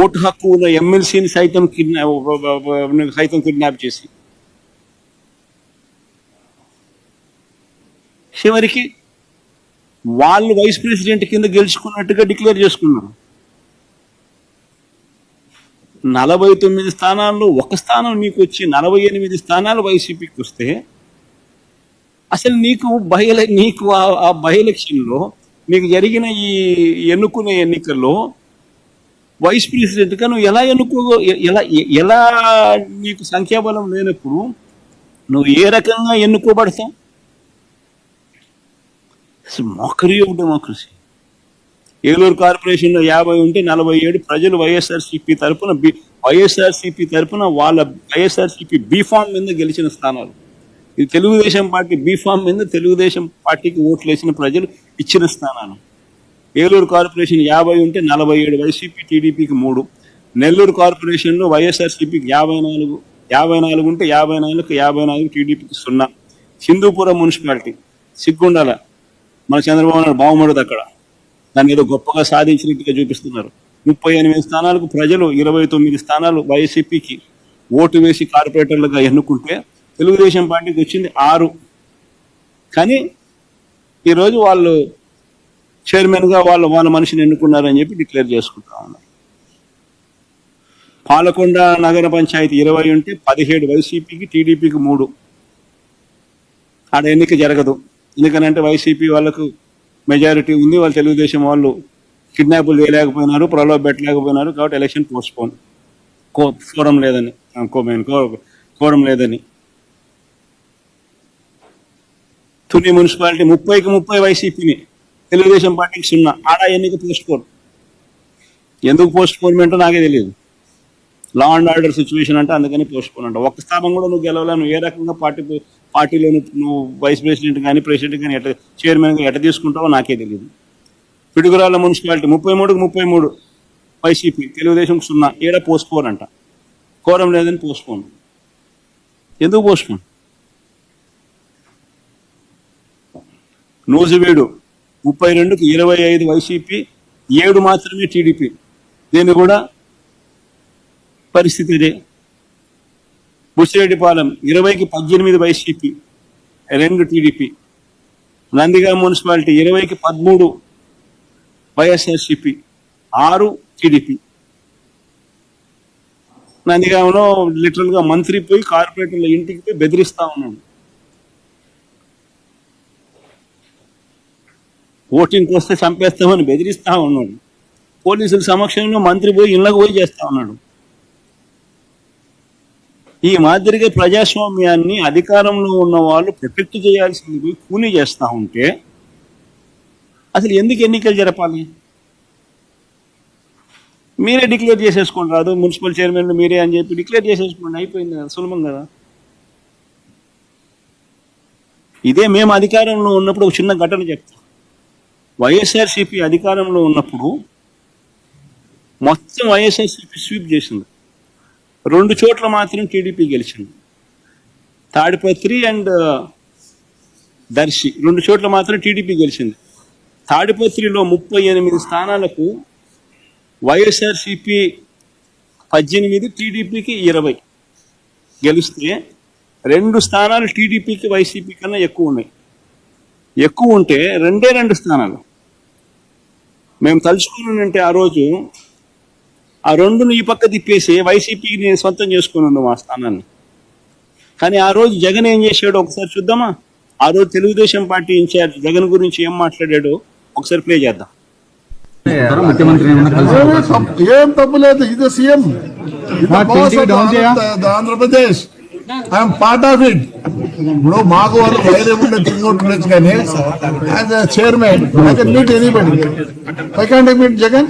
ఓటు హక్కు ఉన్న ఎమ్మెల్సీని సైతం కిడ్నాప్ చేసి, చివరికి వాళ్ళు వైస్ ప్రెసిడెంట్ కింద గెలుచుకున్నట్టుగా డిక్లేర్ చేసుకున్నారు. 49 స్థానాల్లో 1 స్థానం నీకు వచ్చి 48 స్థానాలు వైసీపీకి వస్తే అసలు నీకు ఆ బై ఎలక్షన్లో నీకు జరిగిన ఈ ఎన్నుకునే ఎన్నికల్లో వైస్ ప్రెసిడెంట్గా నువ్వు ఎలా నీకు సంఖ్యాబలం లేనప్పుడు నువ్వు ఏ రకంగా ఎన్నుకోబడతావు? Mockery of democracy. ఏలూరు కార్పొరేషన్లో 50 ఉంటే 47 ప్రజలు వైఎస్ఆర్సీపీ తరఫున వాళ్ళ వైఎస్ఆర్సీపీ బీఫామ్ మీద గెలిచిన స్థానాలు. ఇది తెలుగుదేశం పార్టీ బీఫామ్ మీద తెలుగుదేశం పార్టీకి ఓట్లు వేసిన ప్రజలు ఇచ్చిన స్థానాలు. ఏలూరు కార్పొరేషన్ 50 ఉంటే 47 వైసీపీ, టీడీపీకి 3. నెల్లూరు కార్పొరేషన్లో వైఎస్ఆర్సీపీకి 54 ఉంటే 54 టీడీపీకి 0. హిందూపురం మున్సిపాలిటీ సిగ్గుండాల మన చంద్రబాబు నాయుడు బాగుమడుది అక్కడ దాన్ని ఏదో గొప్పగా సాధించినట్టుగా చూపిస్తున్నారు. 38 స్థానాలకు ప్రజలు 29 స్థానాలు వైసీపీకి ఓటు వేసి కార్పొరేటర్లుగా ఎన్నుకుంటే తెలుగుదేశం పార్టీకి వచ్చింది 6. కానీ ఈరోజు వాళ్ళు చైర్మన్గా వాళ్ళ మనిషిని ఎన్నుకున్నారని చెప్పి డిక్లేర్ చేసుకుంటా ఉన్నారు. పాలకొండ నగర పంచాయతీ 20 ఉంటే 17 వైసీపీకి, టీడీపీకి 3. ఆడ ఎన్నిక జరగదు. ఎందుకనంటే వైసీపీ వాళ్ళకు మెజారిటీ ఉంది, వాళ్ళు తెలుగుదేశం వాళ్ళు కిడ్నాపులు చేయలేకపోయినారు, ప్రలోభ పెట్టలేకపోయినారు, కాబట్టి ఎలక్షన్ పోస్ట్పోన్. కోరం లేదని. తుని మున్సిపాలిటీ 30కి 30 వైసీపీని, తెలుగుదేశం పార్టీకి 0. ఆడ ఎన్నిక పోస్ట్పోన్. ఎందుకు పోస్ట్పోన్మెంటో నాకే తెలియదు. లా అండ్ ఆర్డర్ సిచ్యువేషన్ అంటే అందుకని పోస్ట్పోన్ అంట. ఒక్క స్థానం కూడా నువ్వు గెలవలే. నువ్వు ఏ రకంగా పార్టీలో నువ్వు వైస్ ప్రెసిడెంట్ కానీ ప్రెసిడెంట్ కానీ చైర్మన్గా ఎట్ట తీసుకుంటావో నాకే తెలియదు. పిడుగురాళ్ళ మున్సిపాలిటీ 33కి 33 వైసీపీ, తెలుగుదేశం 0. ఏడ పోస్ట్పోన్ అంట. కోరం లేదని పోస్ట్పోన్. ఎందుకు పోస్ట్పోన్? నూజివీడు 32కి 25 వైసీపీ, 7 మాత్రమే టీడీపీ. దీన్ని కూడా పరిస్థితి ఇదే. బుచ్చిరెడ్డిపాలెం 20కి 18 వైసీపీ, 2 టీడీపీ. నందిగామ మున్సిపాలిటీ 20కి 13 వైఎస్ఆర్సీపీ, 6 టీడీపీ. నందిగామలో లిటరల్ గా మంత్రి పోయి కార్పొరేటర్ల ఇంటికి పోయి బెదిరిస్తా ఉన్నాడు. ఓటింగ్కి వస్తే చంపేస్తామని బెదిరిస్తా ఉన్నాడు. పోలీసుల సమక్షంలో మంత్రి పోయి ఇళ్లకు పోయి చేస్తా ఉన్నాడు. ఈ మాదిరిగా ప్రజాస్వామ్యాన్ని అధికారంలో ఉన్న వాళ్ళు ప్రొటెక్ట్ చేయాల్సింది పోయి కూనీ చేస్తా ఉంటే అసలు ఎందుకు ఎన్నికలు జరపాలి? మీరే డిక్లేర్ చేసేసుకోండి, రాదు మున్సిపల్ చైర్మన్ మీరే అని చెప్పి డిక్లేర్ చేసేసుకోండి, అయిపోయింది కదా, సులభం కదా. ఇదే మేము అధికారంలో ఉన్నప్పుడు ఒక చిన్న ఘటన చెప్తాం. వైఎస్ఆర్సీపీ అధికారంలో ఉన్నప్పుడు మొత్తం వైఎస్ఆర్సీపీ స్వీప్ చేసింది. 2 చోట్ల మాత్రం టీడీపీ గెలిచింది. తాడిపత్రి అండ్ దర్శి 2 చోట్ల మాత్రం టీడీపీ గెలిచింది. తాడిపత్రిలో 38 స్థానాలకు వైఎస్ఆర్సీపీ 18, టీడీపీకి 20 గెలిస్తే 2 స్థానాలు టీడీపీకి వైసీపీ కన్నా ఎక్కువ ఉన్నాయి. ఎక్కువ ఉంటే 2 స్థానాలు మేము తలుచుకున్నానంటే ఆ రోజు ఆ 2ను ఈ పక్క తిప్పేసి వైసీపీకి నేను సొంతం చేసుకుని ఉన్నాం ఆ స్థానాన్ని. కానీ ఆ రోజు జగన్ ఏం చేశాడో ఒకసారి చూద్దామా? ఆ రోజు తెలుగుదేశం పార్టీ ఇన్ఛార్జ్ జగన్ గురించి ఏం మాట్లాడాడో ఒకసారి ప్లే చేద్దాం. ఏం తప్పు లేదు, ఇది CM Andhra Pradesh, I'm part of it. ఇప్పుడు మాకు వాళ్ళు వైరే ఉండే తిరుగుతుండొచ్చు, కానీ as a chairman I can meet anybody. I can't meet Jagan.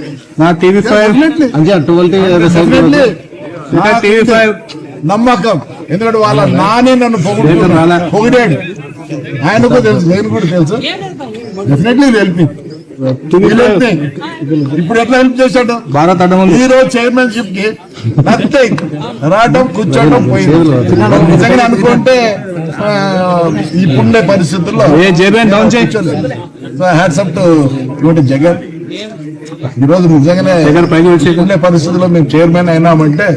నమ్మకం, ఎందుకంటే వాళ్ళ నానే నన్ను పొగిడాడు. ఆయనకు తెలుసు, నేను కూడా తెలుసు. Definitely help me. ఇప్పుడు ఎట్లా హెల్ప్ చేశాడు? ఈ రోజు చైర్మన్షిప్ కి నథింగ్, రావడం కూర్చోవడం పోయింది. నిజంగా అనుకుంటే ఇప్పుడుండే పరిస్థితుల్లో హ్యాట్స్ అప్ టు జగన్. ఈరోజు నిజంగానే ఉండే పరిస్థితుల్లో మేము చైర్మన్ అయినామంటే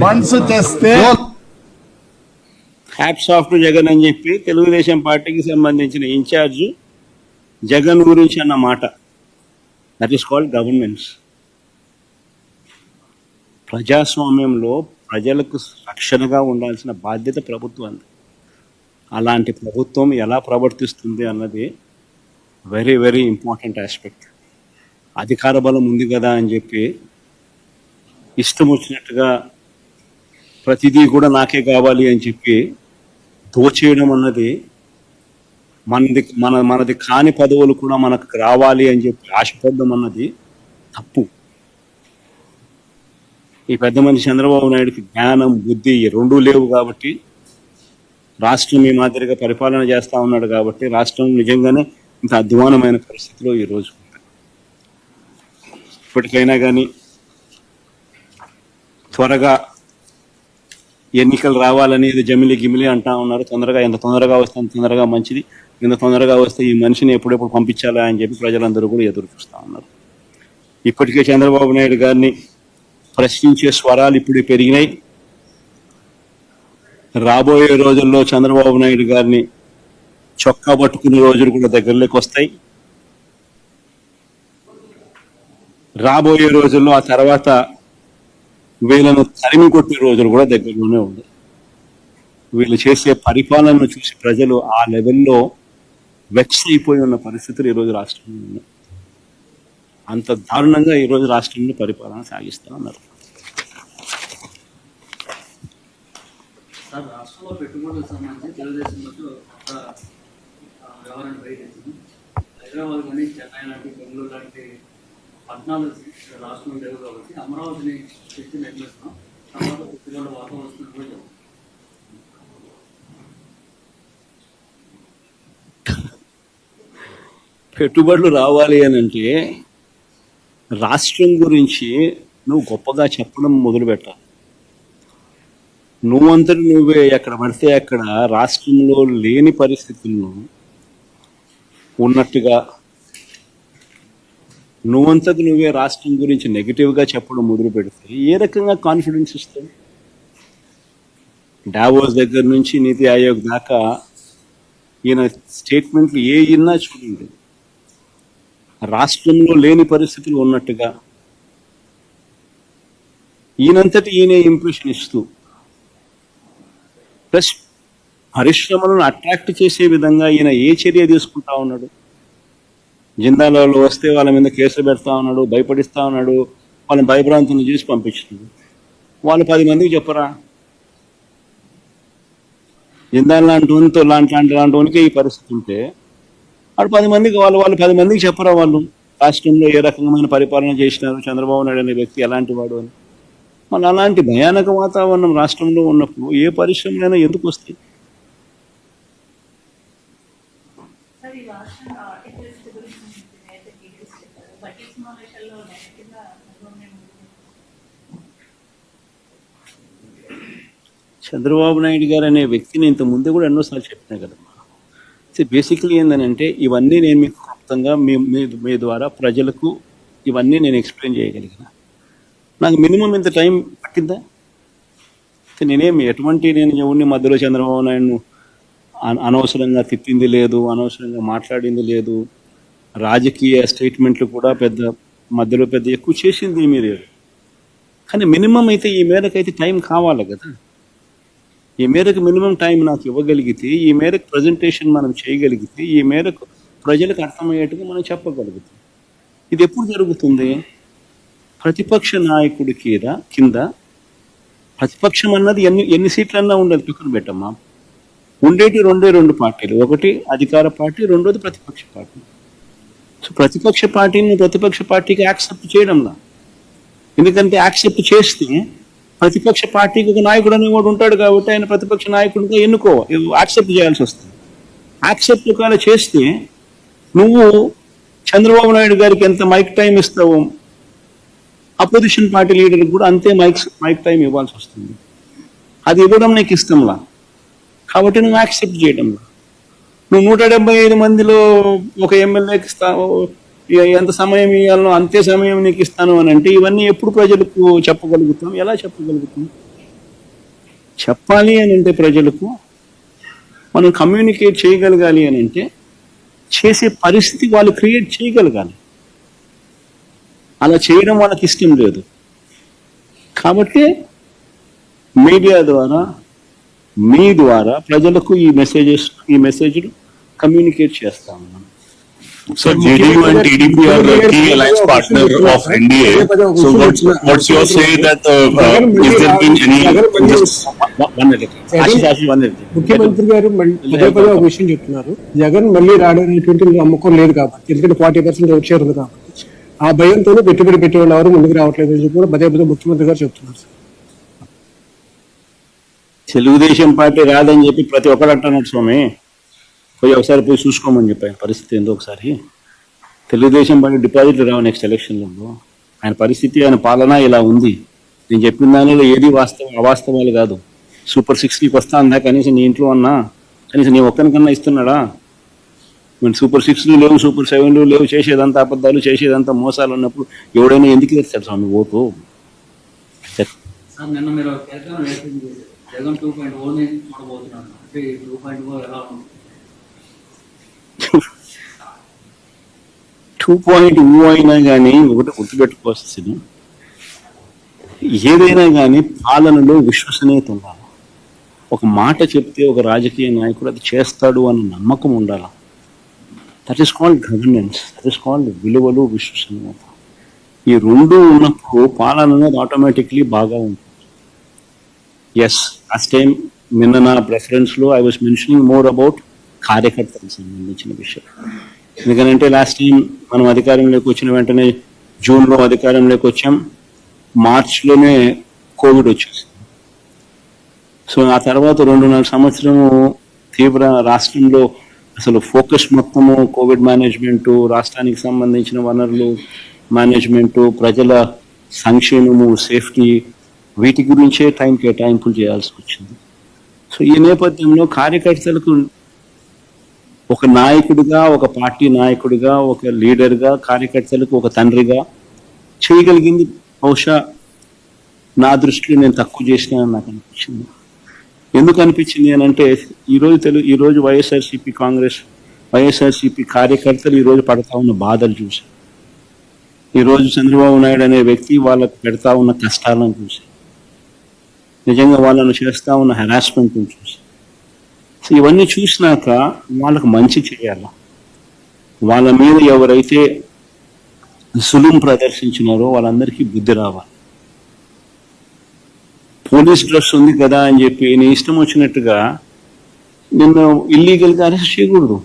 ఫండ్స్ తెస్తే హ్యాట్స్ ఆఫ్ టు జగన్ అని చెప్పి తెలుగుదేశం పార్టీకి సంబంధించిన ఇన్ఛార్జ్ జగన్ గురించి అన్న మాట, దట్ ఈస్ కాల్డ్ గవర్నెన్స్. ప్రజాస్వామ్యంలో ప్రజలకు రక్షణగా ఉండాల్సిన బాధ్యత ప్రభుత్వాన్ని. అలాంటి ప్రభుత్వం ఎలా ప్రవర్తిస్తుంది అన్నది వెరీ వెరీ ఇంపార్టెంట్ ఆస్పెక్ట్. అధికార బలం ఉంది కదా అని చెప్పి ఇష్టం వచ్చినట్టుగా ప్రతిదీ కూడా నాకే కావాలి అని చెప్పి దోచేయడం అన్నది, మనది కాని పదవులు కూడా మనకు రావాలి అని చెప్పి ఆశపడడం అన్నది తప్పు. ఈ పెద్ద మనిషి చంద్రబాబు నాయుడుకి జ్ఞానం, బుద్ధి 2 లేవు కాబట్టి రాష్ట్రం ఈ మాదిరిగా పరిపాలన చేస్తా ఉన్నాడు కాబట్టి రాష్ట్రం నిజంగానే ఇంత అధ్వానమైన పరిస్థితిలో ఈరోజు ఉంది. ఇప్పటికైనా కానీ త్వరగా ఎన్నికలు రావాలని ఇది జమిలి గిమిలి అంటా ఉన్నారు. తొందరగా ఎంత తొందరగా వస్తే అంత తొందరగా మంచిది, ఎంత తొందరగా వస్తే ఈ మనిషిని ఎప్పుడెప్పుడు పంపించాలా అని చెప్పి ప్రజలందరూ కూడా ఎదురు చూస్తూ ఉన్నారు. ఇప్పటికే చంద్రబాబు నాయుడు గారిని ప్రశ్నించే స్వరాలు ఇప్పుడు పెరిగినాయి. రాబోయే రోజుల్లో చంద్రబాబు నాయుడు గారిని చొక్కా పట్టుకునే రోజులు కూడా దగ్గరలోకి వస్తాయి. రాబోయే రోజుల్లో ఆ తర్వాత వీళ్ళను తరిమి కొట్టే రోజులు కూడా దగ్గరలోనే ఉంది. వీళ్ళు చేసే పరిపాలనను చూసి ప్రజలు ఆ లెవెల్లో వెక్స్ అయిపోయి ఉన్న పరిస్థితులు ఈరోజు రాష్ట్రంలో ఉన్నాయి. అంత దారుణంగా ఈరోజు రాష్ట్రంలో పరిపాలన సాగిస్తూ ఉన్నారు. సార్, రాష్ట్రంలో పెట్టుబడులకు సంబంధించి తెలుగుదేశంలో వ్యవహారం బయట హైదరాబాద్ కానీ చెన్నై లాంటి బెంగళూరు లాంటి పట్టణాలు రాష్ట్రంలో లేవు కాబట్టి అమరావతిని తెచ్చి నిర్మిస్తున్నాం. తర్వాత పెట్టుబడుల వాతావరణం కూడా చెప్తాం. పెట్టుబడులు రావాలి అని అంటే రాష్ట్రం గురించి నువ్వు గొప్పగా చెప్పడం మొదలు పెట్టాలి. నువ్వంతటి నువ్వే ఎక్కడ పడితే అక్కడ రాష్ట్రంలో లేని పరిస్థితులను ఉన్నట్టుగా నువ్వంతటి నువ్వే రాష్ట్రం గురించి నెగిటివ్గా చెప్పడం మొదలు పెడితే ఏ రకంగా కాన్ఫిడెన్స్ ఇస్తావు? డావోస్ దగ్గర నుంచి నీతి ఆయోగ్ దాకా ఈయన స్టేట్మెంట్లు ఏ ఇన్నా చూడండి, రాష్ట్రంలో లేని పరిస్థితులు ఉన్నట్టుగా ఈయనంతటి ఈయనే ఇంప్రెషన్ ఇస్తూ ప్లస్ పరిశ్రమలను అట్రాక్ట్ చేసే విధంగా ఈయన ఏ చర్య తీసుకుంటా ఉన్నాడు? జిందాలలో వస్తే వాళ్ళ మీద కేసులు పెడతా ఉన్నాడు, భయపడిస్తా ఉన్నాడు, వాళ్ళని భయభ్రాంతులు చేసి పంపించినాడు. వాళ్ళు 10 మందికి చెప్పరా? జిందాల్ లాంటి వానికి ఈ పరిస్థితి ఉంటే వాడు 10 మందికి వాళ్ళు 10 మందికి చెప్పరా వాళ్ళు రాష్ట్రంలో ఏ రకమైన పరిపాలన చేసినారు, చంద్రబాబు నాయుడు అనే వ్యక్తి ఎలాంటి వాడు అని? మళ్ళీ అలాంటి భయానక వాతావరణం రాష్ట్రంలో ఉన్నప్పుడు ఏ పరిశ్రమలైనా ఎందుకు వస్తాయి? చంద్రబాబు నాయుడు గారు అనే వ్యక్తిని ఇంత ముందు కూడా ఎన్నోసార్లు చెప్పినా కదమ్మా. బేసిక్లీ ఏంటంటే ఇవన్నీ నేను మీకు క్లుప్తంగా మీ ద్వారా ప్రజలకు ఇవన్నీ నేను ఎక్స్ప్లెయిన్ చేయగలిగిన. నాకు మినిమం ఇంత టైం పట్టిందా? నేనేమి నేను ఎవరిని మధ్యలో చంద్రబాబు నాయుడు అనవసరంగా తిట్టింది లేదు, అనవసరంగా మాట్లాడింది లేదు, రాజకీయ స్టేట్మెంట్లు కూడా మధ్యలో ఎక్కువ చేసింది ఏమీ లేదు. కానీ మినిమం అయితే ఈ మేరకు అయితే టైం కావాలి కదా. ఈ మేరకు మినిమం టైం నాకు ఇవ్వగలిగితే, ఈ మేరకు ప్రజెంటేషన్ మనం చేయగలిగితే, ఈ మేరకు ప్రజలకు అర్థమయ్యేట్టుగా మనం చెప్పగలుగుతాం. ఇది ఎప్పుడు జరుగుతుంది? ప్రతిపక్ష నాయకుడి కింద ప్రతిపక్షం అన్నది ఎన్ని సీట్లన్నా ఉండదు, పక్కన పెట్టమ్మా. ఉండేటి 2 పార్టీలు, ఒకటి అధికార పార్టీ, రెండోది ప్రతిపక్ష పార్టీ. సో ప్రతిపక్ష పార్టీని ప్రతిపక్ష పార్టీకి యాక్సెప్ట్ చేయడంలా. ఎందుకంటే యాక్సెప్ట్ చేస్తే ప్రతిపక్ష పార్టీకి ఒక నాయకుడు అనేవాడు ఉంటాడు కాబట్టి ఆయన ప్రతిపక్ష నాయకుడిగా యాక్సెప్ట్ చేయాల్సి వస్తుంది. యాక్సెప్ట్ ఒకవేళ చేస్తే నువ్వు చంద్రబాబు నాయుడు గారికి ఎంత మైక్ టైం ఇస్తావో అపోజిషన్ పార్టీ లీడర్కి కూడా అంతే మైక్ టైం ఇవ్వాల్సి వస్తుంది. అది ఇవ్వడం నీకు ఇష్టంలా కాబట్టి నువ్వు యాక్సెప్ట్ చేయడంలా. నువ్వు 175 మందిలో ఒక ఎమ్మెల్యేకి ఎంత సమయం ఇవ్వాలనో అంతే సమయం నీకు ఇస్తాను అని అంటే ఇవన్నీ ఎప్పుడు ప్రజలకు చెప్పగలుగుతాం? ఎలా చెప్పగలుగుతాం? చెప్పాలి అని అంటే ప్రజలకు మనం కమ్యూనికేట్ చేయగలగాలి అని అంటే చేసే పరిస్థితి వాళ్ళు క్రియేట్ చేయగలగాలి. అలా చేయడం వాళ్ళకి ఇష్టం లేదు కాబట్టి మీడియా ద్వారా మీ ద్వారా ప్రజలకు ఈ మెసేజ్లు కమ్యూనికేట్ చేస్తాం. So JDU and TDP are the key alliance partner of NDA. So what's your say that is there been any? ముఖ్యమంత్రి గారు పదే ఒక విషయం చెప్తున్నారు, జగన్ మళ్ళీ రావడానికి నమ్మకం లేదు కాబట్టి, ఎందుకంటే 40% ఓట్ షేర్ ఉంది కాబట్టి ఆ భయంతోనే పెట్టుబడి పెట్టేవాళ్ళు ఎవరు ముందుకు రావట్లేదు అని చెప్పి పదే ముఖ్యమంత్రి గారు చెప్తున్నారు. తెలుగుదేశం పార్టీ రాదని చెప్పి ప్రతి ఒక్కరు అంటున్నాడు స్వామి. ఒకసారి పోయి చూసుకోమని చెప్పాను పరిస్థితి ఏందో ఒకసారి. తెలుగుదేశం పార్టీ డిపాజిట్లు రావు నెక్స్ట్ ఎలక్షన్లలో. ఆయన పరిస్థితి, ఆయన పాలన ఇలా ఉంది. నేను చెప్పిన దానిలో ఏది అవాస్తవాలు కాదు. సూపర్ 6 నీకు వస్తా ఉందా, కనీసం నీ ఇంట్లో అన్నా, కనీసం నీ ఒక్కరికన్నా ఇస్తున్నాడా? మరి సూపర్ 6 లేవు, సూపర్ 7 లేవు, చేసేదంతా అబద్ధాలు, చేసేదంతా మోసాలు ఉన్నప్పుడు ఎవడైనా ఎందుకు వేస్తాడు స్వామి ఓటు? సార్ నిన్న మీరు కేంద్రం వ్యాఖ్యలు చేశారు, జగన్ 2.0 చూడబోతున్నాను అంటే 2.0 ఎలా ఉంది? 2.0 అయినా కానీ ఒకటి గుర్తుపెట్టుకోవాల్సింది, ఏదైనా కానీ పాలనలో విశ్వసనీయత ఉండాలి. ఒక మాట చెప్తే ఒక రాజకీయ నాయకుడు అది చేస్తాడు అన్న నమ్మకం ఉండాలి. That is called governance, that is called విలువలు, విశ్వసనీయత. ఈ రెండు ఉన్నప్పుడు పాలన అనేది ఆటోమేటిక్లీ బాగా ఉంటుంది. ఎస్, లాస్ట్ టైం నిన్న నా ప్రెఫరెన్స్లో I was mentioning more about కార్యకర్తలకు సంబంధించిన విషయం. ఎందుకంటే లాస్ట్ టైం మనం అధికారంలోకి వచ్చిన వెంటనే జూన్లో అధికారంలోకి వచ్చాం, మార్చ్లోనే కోవిడ్ వచ్చేసింది. సో ఆ తర్వాత 2.5 సంవత్సరము తీవ్ర రాష్ట్రంలో అసలు ఫోకస్ మొత్తము కోవిడ్ మేనేజ్మెంటు, రాష్ట్రానికి సంబంధించిన వనరులు మేనేజ్మెంటు, ప్రజల సంక్షేమము, సేఫ్టీ, వీటి గురించే టైం కేటాయింపులు చేయాల్సి వచ్చింది. సో ఈ నేపథ్యంలో కార్యకర్తలకు ఒక నాయకుడిగా, ఒక పార్టీ నాయకుడిగా, ఒక లీడర్గా, కార్యకర్తలకు ఒక తండ్రిగా చేయగలిగింది బహుశా నా దృష్టిలో నేను తక్కువ చేసినానని నాకు అనిపించింది. ఎందుకు అనిపించింది అని అంటే, ఈరోజు వైఎస్ఆర్సీపీ కార్యకర్తలు ఈరోజు పడతా ఉన్న బాధలు చూసి, ఈరోజు చంద్రబాబు నాయుడు అనే వ్యక్తి వాళ్ళకు పెడతా ఉన్న కష్టాలను చూసి, నిజంగా వాళ్ళను చేస్తా ఉన్న హెరాస్మెంట్ని చూసి, సో ఇవన్నీ చూసినాక వాళ్ళకు మంచి చేయాలి. వాళ్ళ మీద ఎవరైతే సులుం ప్రదర్శించినారో వాళ్ళందరికీ బుద్ధి రావాలి. పోలీస్ డ్రెస్ ఉంది కదా అని చెప్పి నీ ఇష్టం వచ్చినట్టుగా నిన్ను ఇల్లీగల్గా అరెస్ట్ చేయకూడదు.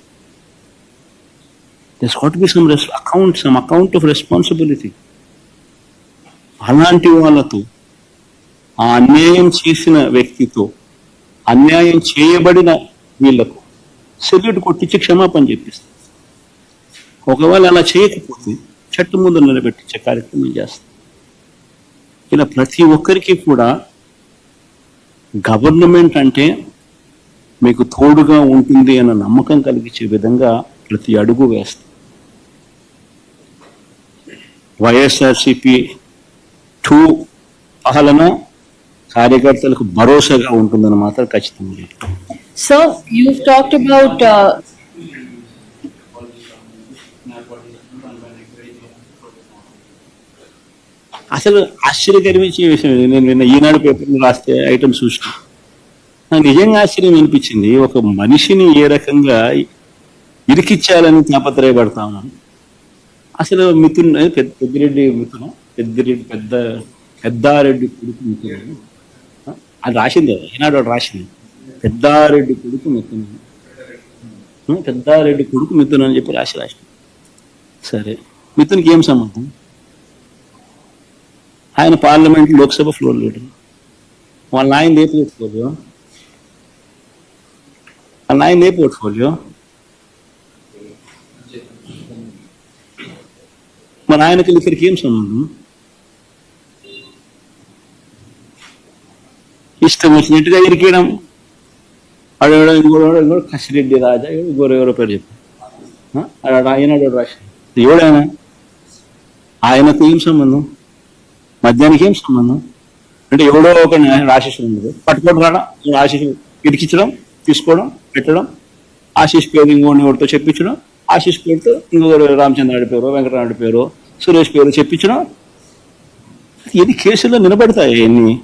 This got be some account of responsibility. అలాంటి వాళ్ళతో, ఆ అన్యాయం చేసిన వ్యక్తితో, అన్యాయం చేయబడిన వీళ్లకు సెల్యూట్ కొట్టించి క్షమాపణ చెప్పిస్తాం. ఒకవేళ అలా చేయకపోతే చట్టం ముందు నిలబెట్టించే కార్యక్రమం చేస్తాం. ఇలా ప్రతి ఒక్కరికి కూడా గవర్నమెంట్ అంటే మీకు తోడుగా ఉంటుంది అన్న నమ్మకం కలిగించే విధంగా ప్రతి అడుగు వేస్తాం. వైఎస్ఆర్సీపీ 2 పాలన కార్యకర్తలకు భరోసాగా ఉంటుందని మాత్రం ఖచ్చితంగా లేదు. Sir, you've talked about అసలు ఆశ్చర్యకరమించే విషయం, నేను నిన్న ఈనాడు పేపర్లో రాస్తే ఐటమ్ చూసిన నాకు నిజంగా ఆశ్చర్యం అనిపించింది. ఒక మనిషిని ఏ రకంగా ఇరికిచ్చాలని తాపత్రయపడతా ఉన్నాను. అసలు పెద్దారెడ్డి కొడుకు మిథున్ అది రాసింది, ఈనాడు రాసింది. పెద్దారెడ్డి కొడుకు మిథున్ అని చెప్పి రాసింది. సరే, మిథున్కి ఏం సంబంధం? ఆయన పార్లమెంట్, లోక్సభ ఫ్లోర్ లీడర్. వాళ్ళ ఆయన ఏ పోర్ట్ఫోలియో? మన ఆయనకి ఇక్కడికి ఏం సంబంధం? ఇష్టం వచ్చినట్టుగా ఇరికేయడం. అడగడం, ఇంకోటి కసిరెడ్డి రాజా, ఎవరో పేరు చెప్పి ఈనాడు రాసి ఎవడైనా ఆయనకు ఏం సంబంధం? మద్యానికి ఏం సంబంధం? అంటే ఎవడో ఒక ఆశీస్సు ఉండదు, పట్టుకోవడం రావడం, ఆశీస్సు ఇరికించడం, తీసుకోవడం, పెట్టడం, ఆశీష్ పేరు ఇంకోటి ఎవరితో చెప్పించడం, ఆశీష్ పేరుతో ఇంకొకరు రామచంద్రాడి పేరు, వెంకటరాముడి పేరు, సురేష్ పేరు చెప్పించడం. ఇది కేసుల్లో నిలబడతాయి ఎన్ని?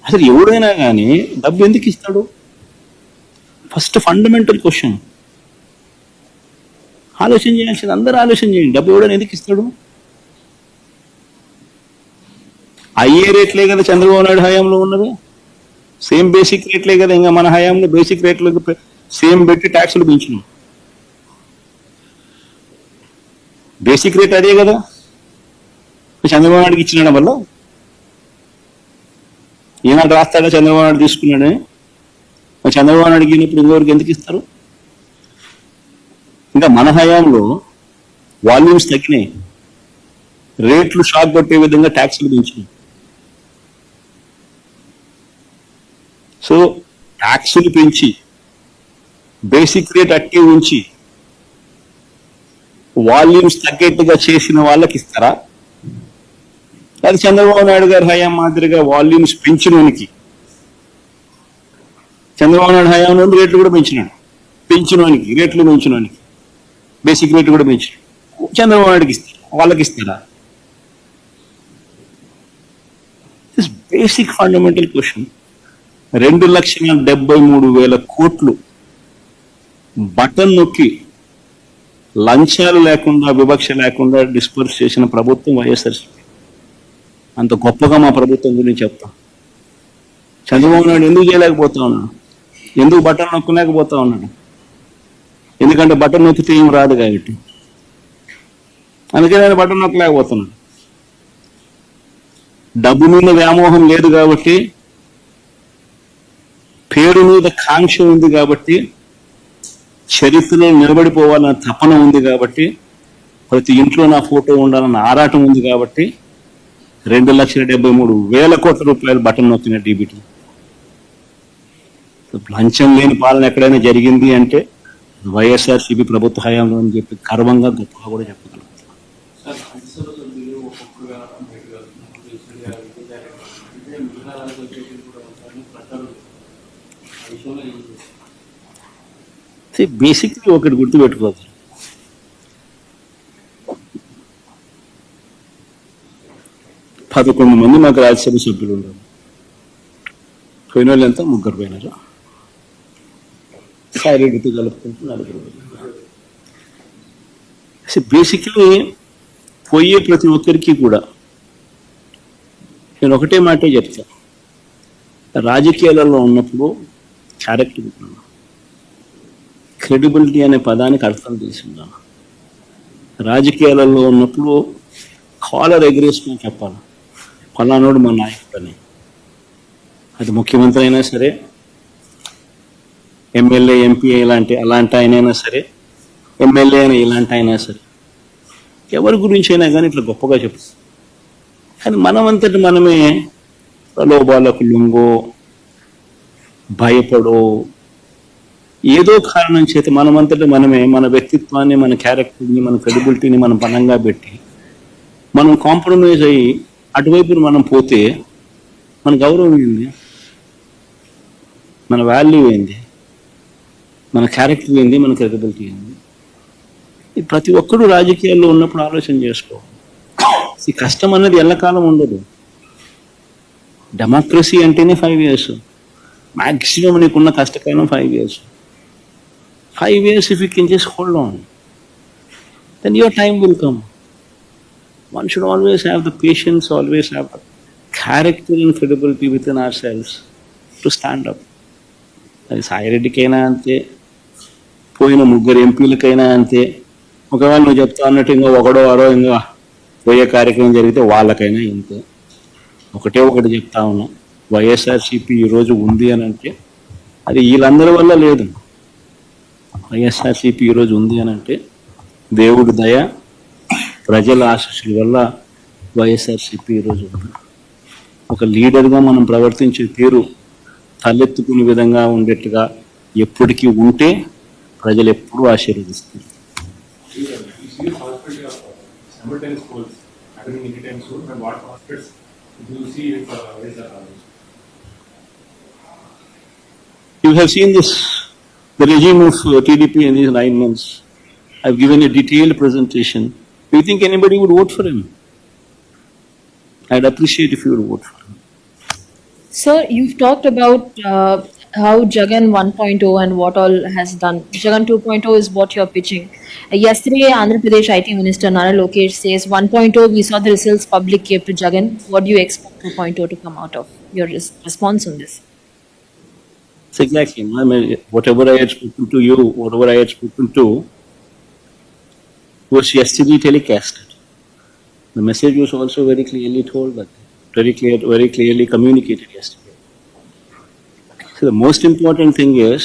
అసలు ఎవడైనా కానీ డబ్బు ఎందుకు ఇస్తాడు? ఫస్ట్ ఫండమెంటల్ క్వశ్చన్ ఆలోచన చేయాల్సింది. అందరూ ఆలోచన చేయండి, డబ్బు ఎవడైనా ఎందుకు ఇస్తాడు? అయ్యే రేట్లే కదా చంద్రబాబు నాయుడు హయాంలో ఉన్నది, సేమ్ బేసిక్ రేట్లే కదా. ఇంకా మన హయాంలో బేసిక్ రేట్లకు సేమ్ పెట్టి ట్యాక్సులు పెంచినాం. బేసిక్ రేట్ అదే కదా చంద్రబాబు నాయుడుకి ఇచ్చిన వల్ల. ఈనాడు రాస్తాడా చంద్రబాబు నాయుడు తీసుకున్నాడని? చంద్రబాబు నాయుడుకి ఇచ్చినప్పుడు ఇంకొకరికి ఎందుకు ఇస్తారు? ఇంకా మన హయాంలో వాల్యూమ్స్ తగ్గినాయి, రేట్లు షాక్ కొట్టే విధంగా ట్యాక్సులు పెంచినాయి. సో ట్యాక్సులు పెంచి బేసిక్ రేట్ అట్టే ఉంచి వాల్యూమ్స్ తగ్గట్టుగా చేసిన వాళ్ళకి ఇస్తారా? అది చంద్రబాబు నాయుడు గారి హయాం మాదిరిగా వాల్యూమ్స్ పెంచినోనికి, చంద్రబాబు నాయుడు హయాంలో రేట్లు కూడా పెంచినోనికి రేట్లు పెంచినోనికి బేసిక్ రేట్లు కూడా పెంచినాడు. చంద్రబాబు నాయుడుకి ఇస్తారు, వాళ్ళకి ఇస్తారా? This basic fundamental question. 2,73,000 కోట్లు బటన్ నొక్కి లంచాలు లేకుండా, వివక్ష లేకుండా డిస్పర్స్ చేసిన ప్రభుత్వం వైఎస్ఆర్సీపీ. అంత గొప్పగా మా ప్రభుత్వం గురించి చెప్తాం. చంద్రబాబు నాయుడు ఎందుకు చేయలేకపోతా ఉన్నాడు? ఎందుకు బటన్ నొక్కలేకపోతా ఉన్నాడు? ఎందుకంటే బటన్ నొక్కితే ఏం రాదు కాబట్టి. అందుకే నేను బటన్ నొక్కలేకపోతున్నాను. డబ్బు మీద వ్యామోహం లేదు కాబట్టి, పేరు మీద కాంక్ష ఉంది కాబట్టి, చరిత్రలో నిలబడిపోవాలన్న తపన ఉంది కాబట్టి, ప్రతి ఇంట్లో నా ఫోటో ఉండాలన్న ఆరాటం ఉంది కాబట్టి 2,73,000 కోట్ల రూపాయలు బటన్ నొక్కిన డీబీటీ. లంచం లేని పాలన ఎక్కడైనా జరిగింది అంటే వైఎస్ఆర్సీపీ ప్రభుత్వ హయాంలో అని చెప్పి గర్వంగా గొప్పగా కూడా చెప్పగలుగుతాం. సార్, రాజ్యసభ సభ్యులు ఒక్కొక్కరుగా బయటకు వెళ్తున్నారు. అంటే మిగతా అసోసియేషన్ కూడా ఉంటారని ప్రచారం. ఆ విషయంలో ఏం చేస్తారు? బేసిక్లీ ఒకటి గుర్తుపెట్టుకోవచ్చు. పదకొండు మంది మాకు రాజ్యసభ సభ్యులు ఉన్నారు. పోయిన వాళ్ళు ఎంత? 3 పోయినారు. సాయిరెడ్డితో కలుపుకుంటూ 4 బేసిక్లీ పోయే ప్రతి ఒక్కరికి కూడా నేను ఒకటే మాటే చెప్తా. రాజకీయాలలో ఉన్నప్పుడు క్యారెక్టర్ ఉన్నాను, క్రెడిబిలిటీ అనే పదానికి అర్థం తీసుకున్నాను. రాజకీయాలలో ఉన్నప్పుడు కాలర్ ఎగరేసుకుని చెప్పాలి, పలానోడు మా నాయకుడు అని. అది ముఖ్యమంత్రి అయినా సరే, ఎమ్మెల్యే, ఎంపీ అలాంటి ఆయనైనా సరే, ఎమ్మెల్యే అయినా ఇలాంటి అయినా సరే, ఎవరి గురించి అయినా కానీ ఇట్లా గొప్పగా చెప్తాం. కానీ మనమంతటి మనమే ప్రలోభాలకు లొంగో, భయపడో, ఏదో కారణం చేత మనమంతటి మనమే మన వ్యక్తిత్వాన్ని, మన క్యారెక్టర్ని, మన క్రెడిబిలిటీని మనం బలంగా పెట్టి మనం కాంప్రమైజ్ అయ్యి అటువైపు మనం పోతే మన గౌరవం ఏంది? మన వాల్యూ ఏంది? మన క్యారెక్టర్ ఏంది? మన క్రెడిబిలిటీ ఏంది? ఇది ప్రతి ఒక్కరూ రాజకీయాల్లో ఉన్నప్పుడు ఆలోచన చేసుకో. ఈ కష్టం అన్నది ఎల్లకాలం ఉండదు. డెమోక్రసీ అంటేనే 5 years. మ్యాక్సిమం నీకున్న కష్టకాలం 5 years. 5 years if you can just hold on, then your time will come. One should always have the patience, always have the character and credibility within ourselves to stand up. అది సాయిరెడ్డికైనా అంతే, పోయిన 3 ఎంపీలకైనా అంతే. ఒకవేళ నువ్వు చెప్తా అన్నట్టు ఇంకా ఒకడో వారో ఇంకా పోయే కార్యక్రమం జరిగితే వాళ్ళకైనా ఇంతే. ఒకటి చెప్తా ఉన్నా, వైఎస్ఆర్సీపీ ఈరోజు ఉంది అని అంటే అది వీళ్ళందరి వల్ల లేదు. వైఎస్ఆర్సీపీ ఈరోజు ఉంది అని అంటే దేవుడి దయ, ప్రజల ఆశీస్సుల వల్ల వైఎస్ఆర్సీపీ ఈరోజు ఉంది. ఒక లీడర్గా మనం ప్రవర్తించే తీరు తలెత్తుకునే విధంగా ఉండేట్టుగా ఎప్పటికీ ఉంటే ప్రజలు ఎప్పుడూ ఆశీర్వదిస్తారు. You have seen this, the regime of TDP in these 9 months. I've given a detailed presentation. Do you think anybody would vote for him? I'd appreciate if you would vote for him. Sir, you've talked about how Jagan 1.0 and what all has done. Jagan 2.0 is what you're pitching. Yesterday, Andhra Pradesh IT Minister Nara Lokesh says 1.0, we saw the results public gave to Jagan. What do you expect 2.0 to come out of? Your response on this? It's exactly. I mean, whatever I had spoken to you, whatever I had spoken to, was yesterday telecasted. The message was also very clearly told, but very clearly communicated yesterday. So the most important thing is,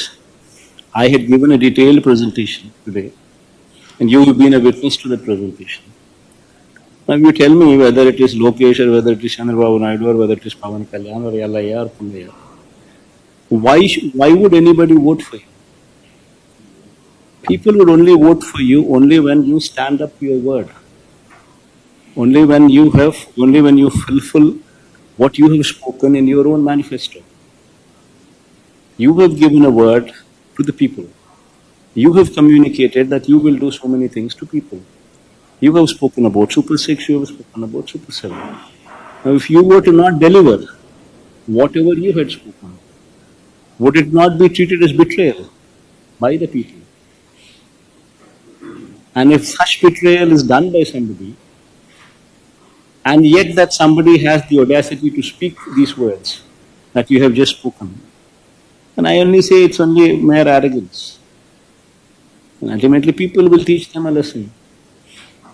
I had given a detailed presentation today, and you have been a witness to that presentation. Now you tell me whether it is Lokesh or whether it is Chandrababu Naidu or whether it is Pawan Kalyan or Yallaya or Punnaya. why would anybody vote for you? People would only vote for you only when you stand up to your word. Only when you fulfill what you have spoken in your own manifesto. You have given a word to the people. You have communicated that you will do so many things to people. You have spoken about Super 6, you have spoken about Super 7. Now, if you were to not deliver whatever you had spoken, would it not be treated as betrayal by the people? And if such betrayal is done by somebody, and yet that somebody has the audacity to speak these words that you have just spoken, then I only say it's only mere arrogance. And ultimately people will teach them a lesson.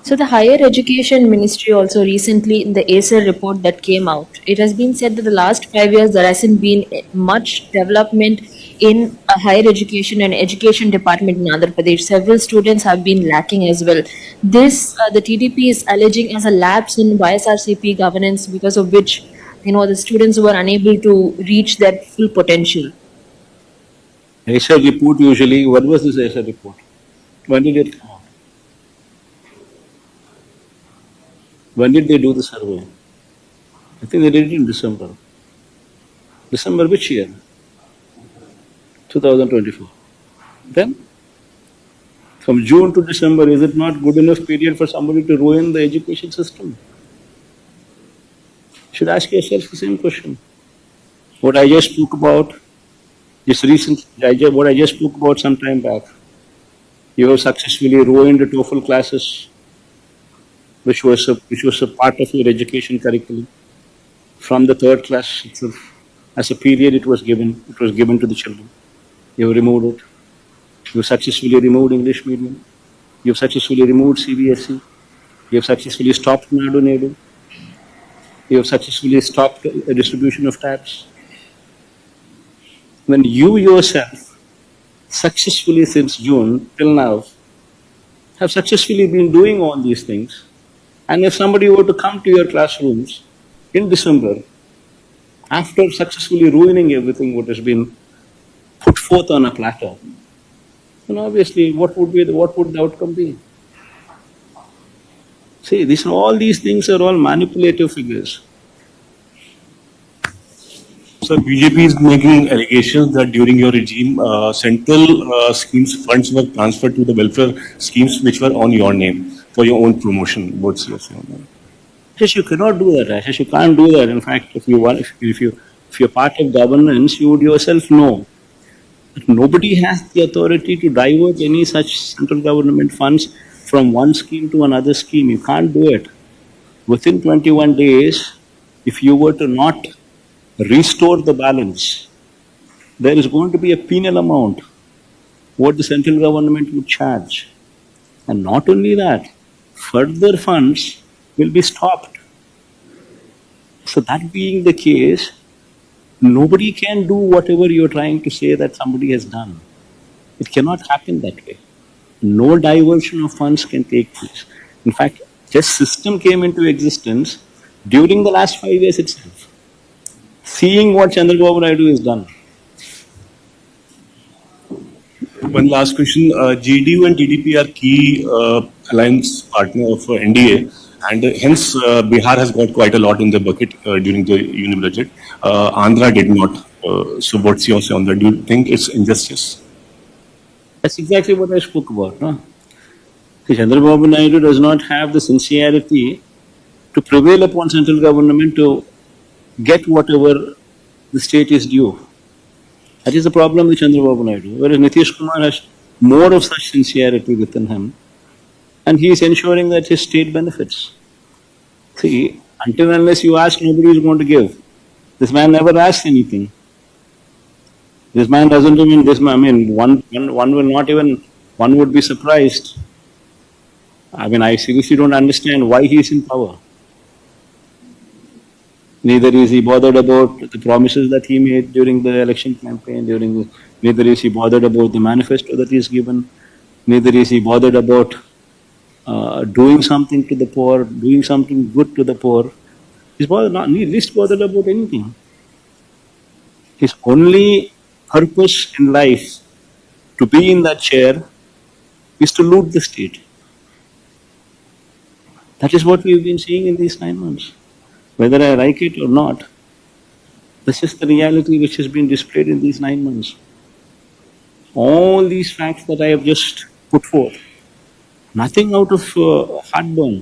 So the Higher Education Ministry also recently, in the Acer report that came out, it has been said that the last 5 years there hasn't been much development in a higher education and education department in Andhra Pradesh. Several students have been lacking as well. This, the TDP is alleging as a lapse in YSRCP governance, because of which, the students were unable to reach their full potential. Acer report usually, what was this Acer report? When did it come out? When did they do the survey? I think they did it in December. December which year? 2024. Then, from June to December, is it not good enough period for somebody to ruin the education system? You should ask yourself the same question. What I just spoke about, what I just spoke about some time back, you have successfully ruined the TOEFL classes, which was a part of your education curriculum. From the third class itself, as a period it was given to the children. You have removed it. You have successfully removed English medium. You have successfully removed CBSE. You have successfully stopped Nadu Nedu. You have successfully stopped a distribution of tabs. When you yourself successfully since June till now have successfully been doing all these things, and if somebody were to come to your classrooms in December, after successfully ruining everything what has been put forth on a platter, then obviously what would the outcome be? See, all these things are all manipulative figures. So BJP is making allegations that during your regime, central schemes funds were transferred to the welfare schemes which were on your name for your own promotion. What's your say on that? Yes, you cannot do that, Ashish. You can't do that. In fact, if you're part of governance, you would yourself know that nobody has the authority to divert any such central government funds from one scheme to another scheme. You can't do it. Within 21 days, if you were to not restore the balance, there is going to be a penal amount what the central government would charge. And not only that, further funds will be stopped. So that being the case, nobody can do whatever you're trying to say that somebody has done. It cannot happen that way. No diversion of funds can take place. In fact, this system came into existence during the last 5 years itself. Seeing what Chandrababu Naidu has done. One last question. JDU and TDP are key alliance partner of NDA, and hence Bihar has got quite a lot in the bucket during the union budget. Andhra did not. So what's your say on that? Do you think it's injustice? That's exactly what I spoke about. No? Chandrababu Naidu does not have the sincerity to prevail upon central government to get whatever the state is due. That is the problem with Chandrababu Naidu. Whereas Nitish Kumar has more of such sincerity within him, and he is ensuring that his state benefits. See, until and unless you ask, nobody is going to give. This man never asks anything. This man doesn't even, one will not even, one would be surprised. I seriously don't understand why he is in power. Neither is he bothered about the promises that he made during the election campaign, neither is he bothered about the manifesto that he has given, neither is he bothered about doing something to the poor, doing something good to the poor. He's least bothered about anything. His only purpose in life to be in that chair is to loot the state. That is what we've been seeing in these 9 months. Whether I like it or not, this is the reality which has been displayed in these 9 months. All these facts that I have just put forth, nothing out of heartburn.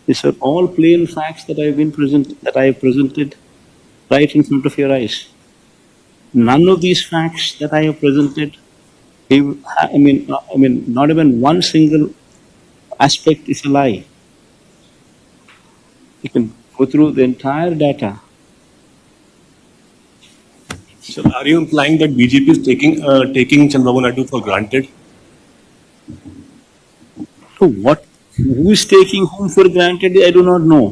These are all plain facts that I have presented right in front of your eyes. None of these facts that I have presented, not even one single aspect is a lie. You can go through the entire data. So are you implying that BJP is taking Chandrababu Naidu for granted? So who is taking whom for granted, I do not know.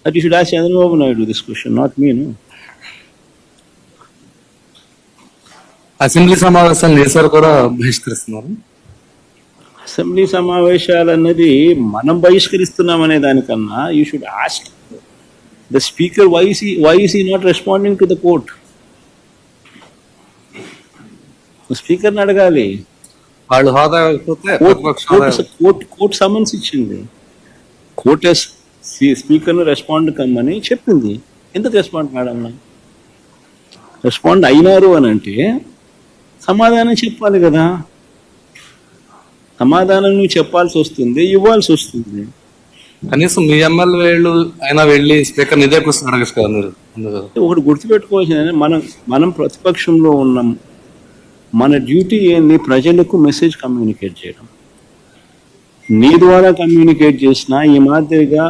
That you should ask Chandrababu Naidu this question, not me, no. Assembly సమావేశాలు నేసారు కూడా బహిష్కరిస్తున్నారు. Assembly సమావేశాలు అన్నది మనం బహిష్కరిస్తున్నామనే దానికన్నా you should ask the speaker why is he not responding to the court. స్పీకర్ని అడగాలి. వాళ్ళు హోదా ఇవ్వకపోతే ప్రతిపక్ష హోదా కోర్టు సమన్స్ ఇచ్చింది. కోర్టు స్పీకర్ను రెస్పాండ్ కమ్మని చెప్పింది. ఎందుకు రెస్పాండ్ కాడన్నా? రెస్పాండ్ అయినారు అని అంటే సమాధానం చెప్పాలి కదా. సమాధానం నువ్వు చెప్పాల్సి వస్తుంది, ఇవ్వాల్సి వస్తుంది. కనీసం మీ ఎమ్మెల్యేలు అయినా వెళ్ళి స్పీకర్ ఇదే క్వశ్చన్ అడగచ్చు కదా మీరు. ఒకటి గుర్తుపెట్టుకోవాల్సింది, మనం ప్రతిపక్షంలో ఉన్నాం. మన డ్యూటీ ఏంది? ప్రజలకు మెసేజ్ కమ్యూనికేట్ చేయడం. నీ ద్వారా కమ్యూనికేట్ చేసినా ఈ మాదిరిగా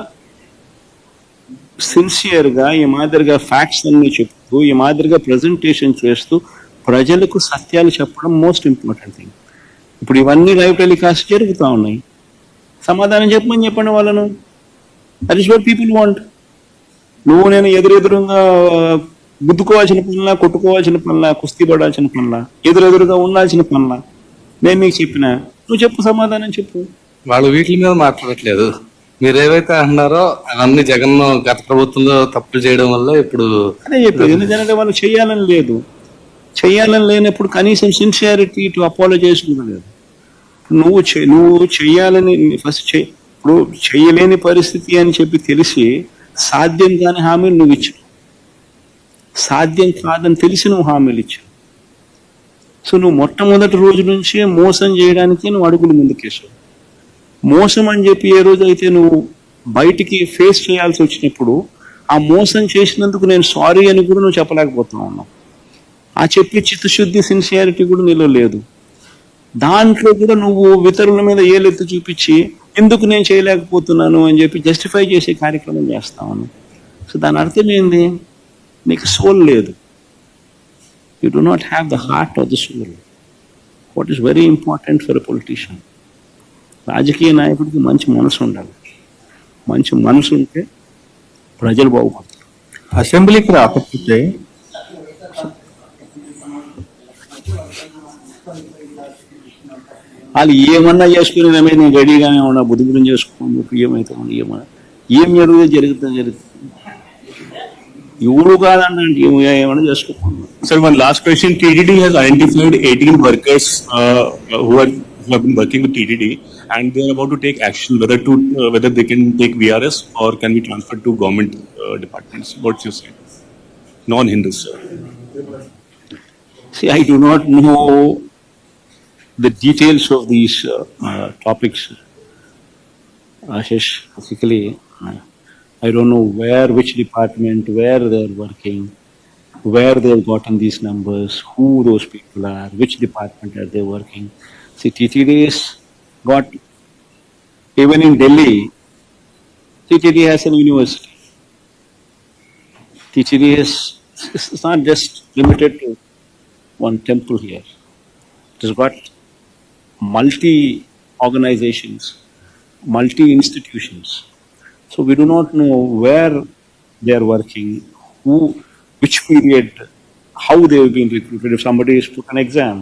సిన్సియర్గా, ఈ మాదిరిగా ఫ్యాక్ట్స్ అన్ని చెప్తూ, ఈ మాదిరిగా ప్రజెంటేషన్ చేస్తూ ప్రజలకు సత్యాలు చెప్పడం మోస్ట్ ఇంపార్టెంట్ థింగ్. ఇప్పుడు ఇవన్నీ లైవ్ టెలికాస్ట్ జరుగుతూ ఉన్నాయి. సమాధానం చెప్పండి వాళ్ళను. That is what people want. నువ్వు నేను ఎదురుగా గుద్దుకోవాల్సిన పనులా, కొట్టుకోవాల్సిన పనులా, కుస్తీ పడాల్సిన పనులా, ఎదురుగా ఉండాల్సిన పనులా నేను నీకు చెప్పినా నువ్వు చెప్పు, సమాధానం చెప్పు. వాళ్ళు వీటి మీద మాట్లాడట్లేదు. మీరు ఏవైతే అంటున్నారో అవన్నీ జగన్ గత ప్రభుత్వంలో తప్పులు చేయడం వల్ల ఇప్పుడు అదే చెప్పేది. ఎందుకంటే వాళ్ళు చేయాలని లేదు. చేయాలని లేనప్పుడు కనీసం సిన్సియారిటీ టు అపాలజైజ్ కూడా లేదు. నువ్వు చెయ్యాలని ఫస్ట్ ఇప్పుడు చెయ్యలేని పరిస్థితి అని చెప్పి తెలిసి సాధ్యం కాని హామీలు నువ్వు ఇచ్చావు. సాధ్యం కాదని తెలిసి నువ్వు హామీలు ఇచ్చావు. సో నువ్వు మొట్టమొదటి రోజు నుంచే మోసం చేయడానికి నువ్వు అడుగులు ముందుకేసావు. మోసం అని చెప్పి ఏ రోజైతే నువ్వు బయటికి ఫేస్ చేయాల్సి వచ్చినప్పుడు ఆ మోసం చేసినందుకు నేను సారీ అని కూడా నువ్వు చెప్పలేకపోతా ఉన్నావు. ఆ చెప్పి చిత్తశుద్ధి, సిన్సియారిటీ కూడా నీలో లేదు. దాంట్లో కూడా నువ్వు ఇతరుల మీద ఏలెత్తి చూపించి ఎందుకు నేను చేయలేకపోతున్నాను అని చెప్పి జస్టిఫై చేసే కార్యక్రమం చేస్తా ఉన్నావు. సో దాని అర్థం ఏంది? నీకు సోల్ లేదు. You do not have the heart of the soul. What is very important for a politician. రాజకీయ నాయకుడికి మంచి మనసు ఉండాలి. మంచి మనసు ఉంటే ప్రజలు బాగుపడతారు. అసెంబ్లీకి రాకపోతే వాళ్ళు ఏమన్నా చేసుకుని నేను రెడీగానే ఉన్నా, బుద్ధి గురించి చేసుకోండి, ఏమైతే ఏం జరుగుతుంది. ఎవరు కాదంటే ఏమన్నా చేసుకోకుండా. Sir, one last question. TDD has identified 18 workers who have been working with TDD, and they are about to take action whether they can take VRS or can be transferred to government departments. What's your say? Non-Hindus, sir. See, I do not know the details of these topics, Ashish. Basically, I don't know which department, where they're working, where they've gotten these numbers, who those people are, which department are they working. See, TTD's got, even in Delhi, TTD has an university. TTD it's not just limited to one temple here. It has got multi-organizations, multi-institutions. So we do not know where they are working, which period, how they have been recruited. If somebody is put an exam,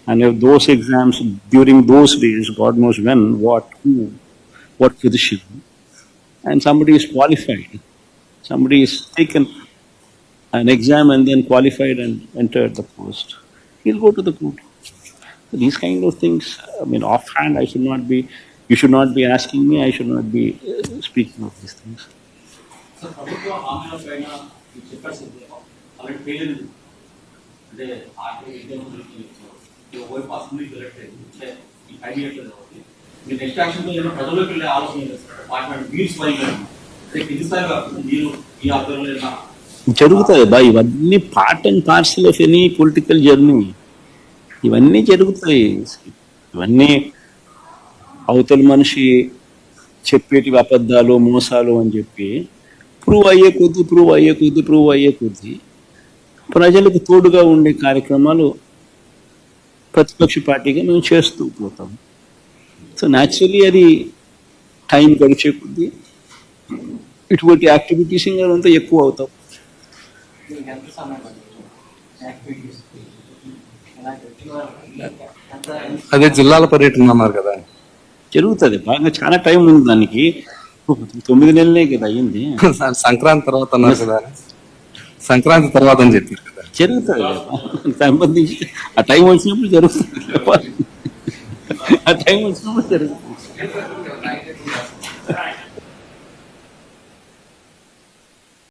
and if those exams during those days, God knows when, what position, and somebody is qualified, somebody is taken, an exam and then qualified and entered the post, he'll go to the court. So these kind of things, I mean, offhand, you should not be asking me, I should not be speaking of these things. Sir ప్రభుత్వ హామీల పైన మీరు చెప్పారు sir అలాంటి fail అంటే RT ఓవైపు assembly elect అయింది అంటే ఈ 5 years కాబట్టి మీరు నెక్స్ట్ యాక్షన్తో ఏమైనా ప్రజల్లోకి వెళ్ళే ఆలోచన చేస్తారు పార్టీ మీరు స్వయం అంటే కిందిస్థాయి కాకుండా మీరు ఈ ఆధ్వర్యంలో జరుగుతుంది బా, ఇవన్నీ part and parcel of any political journey. ఇవన్నీ జరుగుతాయి. ఇవన్నీ అవతల మనిషి చెప్పేటివి అబద్ధాలు మోసాలు అని చెప్పి ప్రూవ్ అయ్యే కొద్దీ ప్రజలకు తోడుగా ఉండే కార్యక్రమాలు ప్రతిపక్ష పార్టీగా మేము చేస్తూ పోతాం. సో న్యాచురలీ అది టైం గడిచే కొద్దీ ఇటువంటి యాక్టివిటీస్ అంతా ఎక్కువ అవుతాం. అదే జిల్లాల పర్యటన అన్నారు కదా, జరుగుతుంది బాగా, చాలా టైం ఉంది దానికి. 9 నెలలే కదా అయ్యింది. సంక్రాంతి తర్వాత అన్నారు కదా, సంక్రాంతి తర్వాత అని చెప్పారు కదా. జరుగుతుంది సంబంధించి ఆ టైం వచ్చినప్పుడు జరుగుతుంది.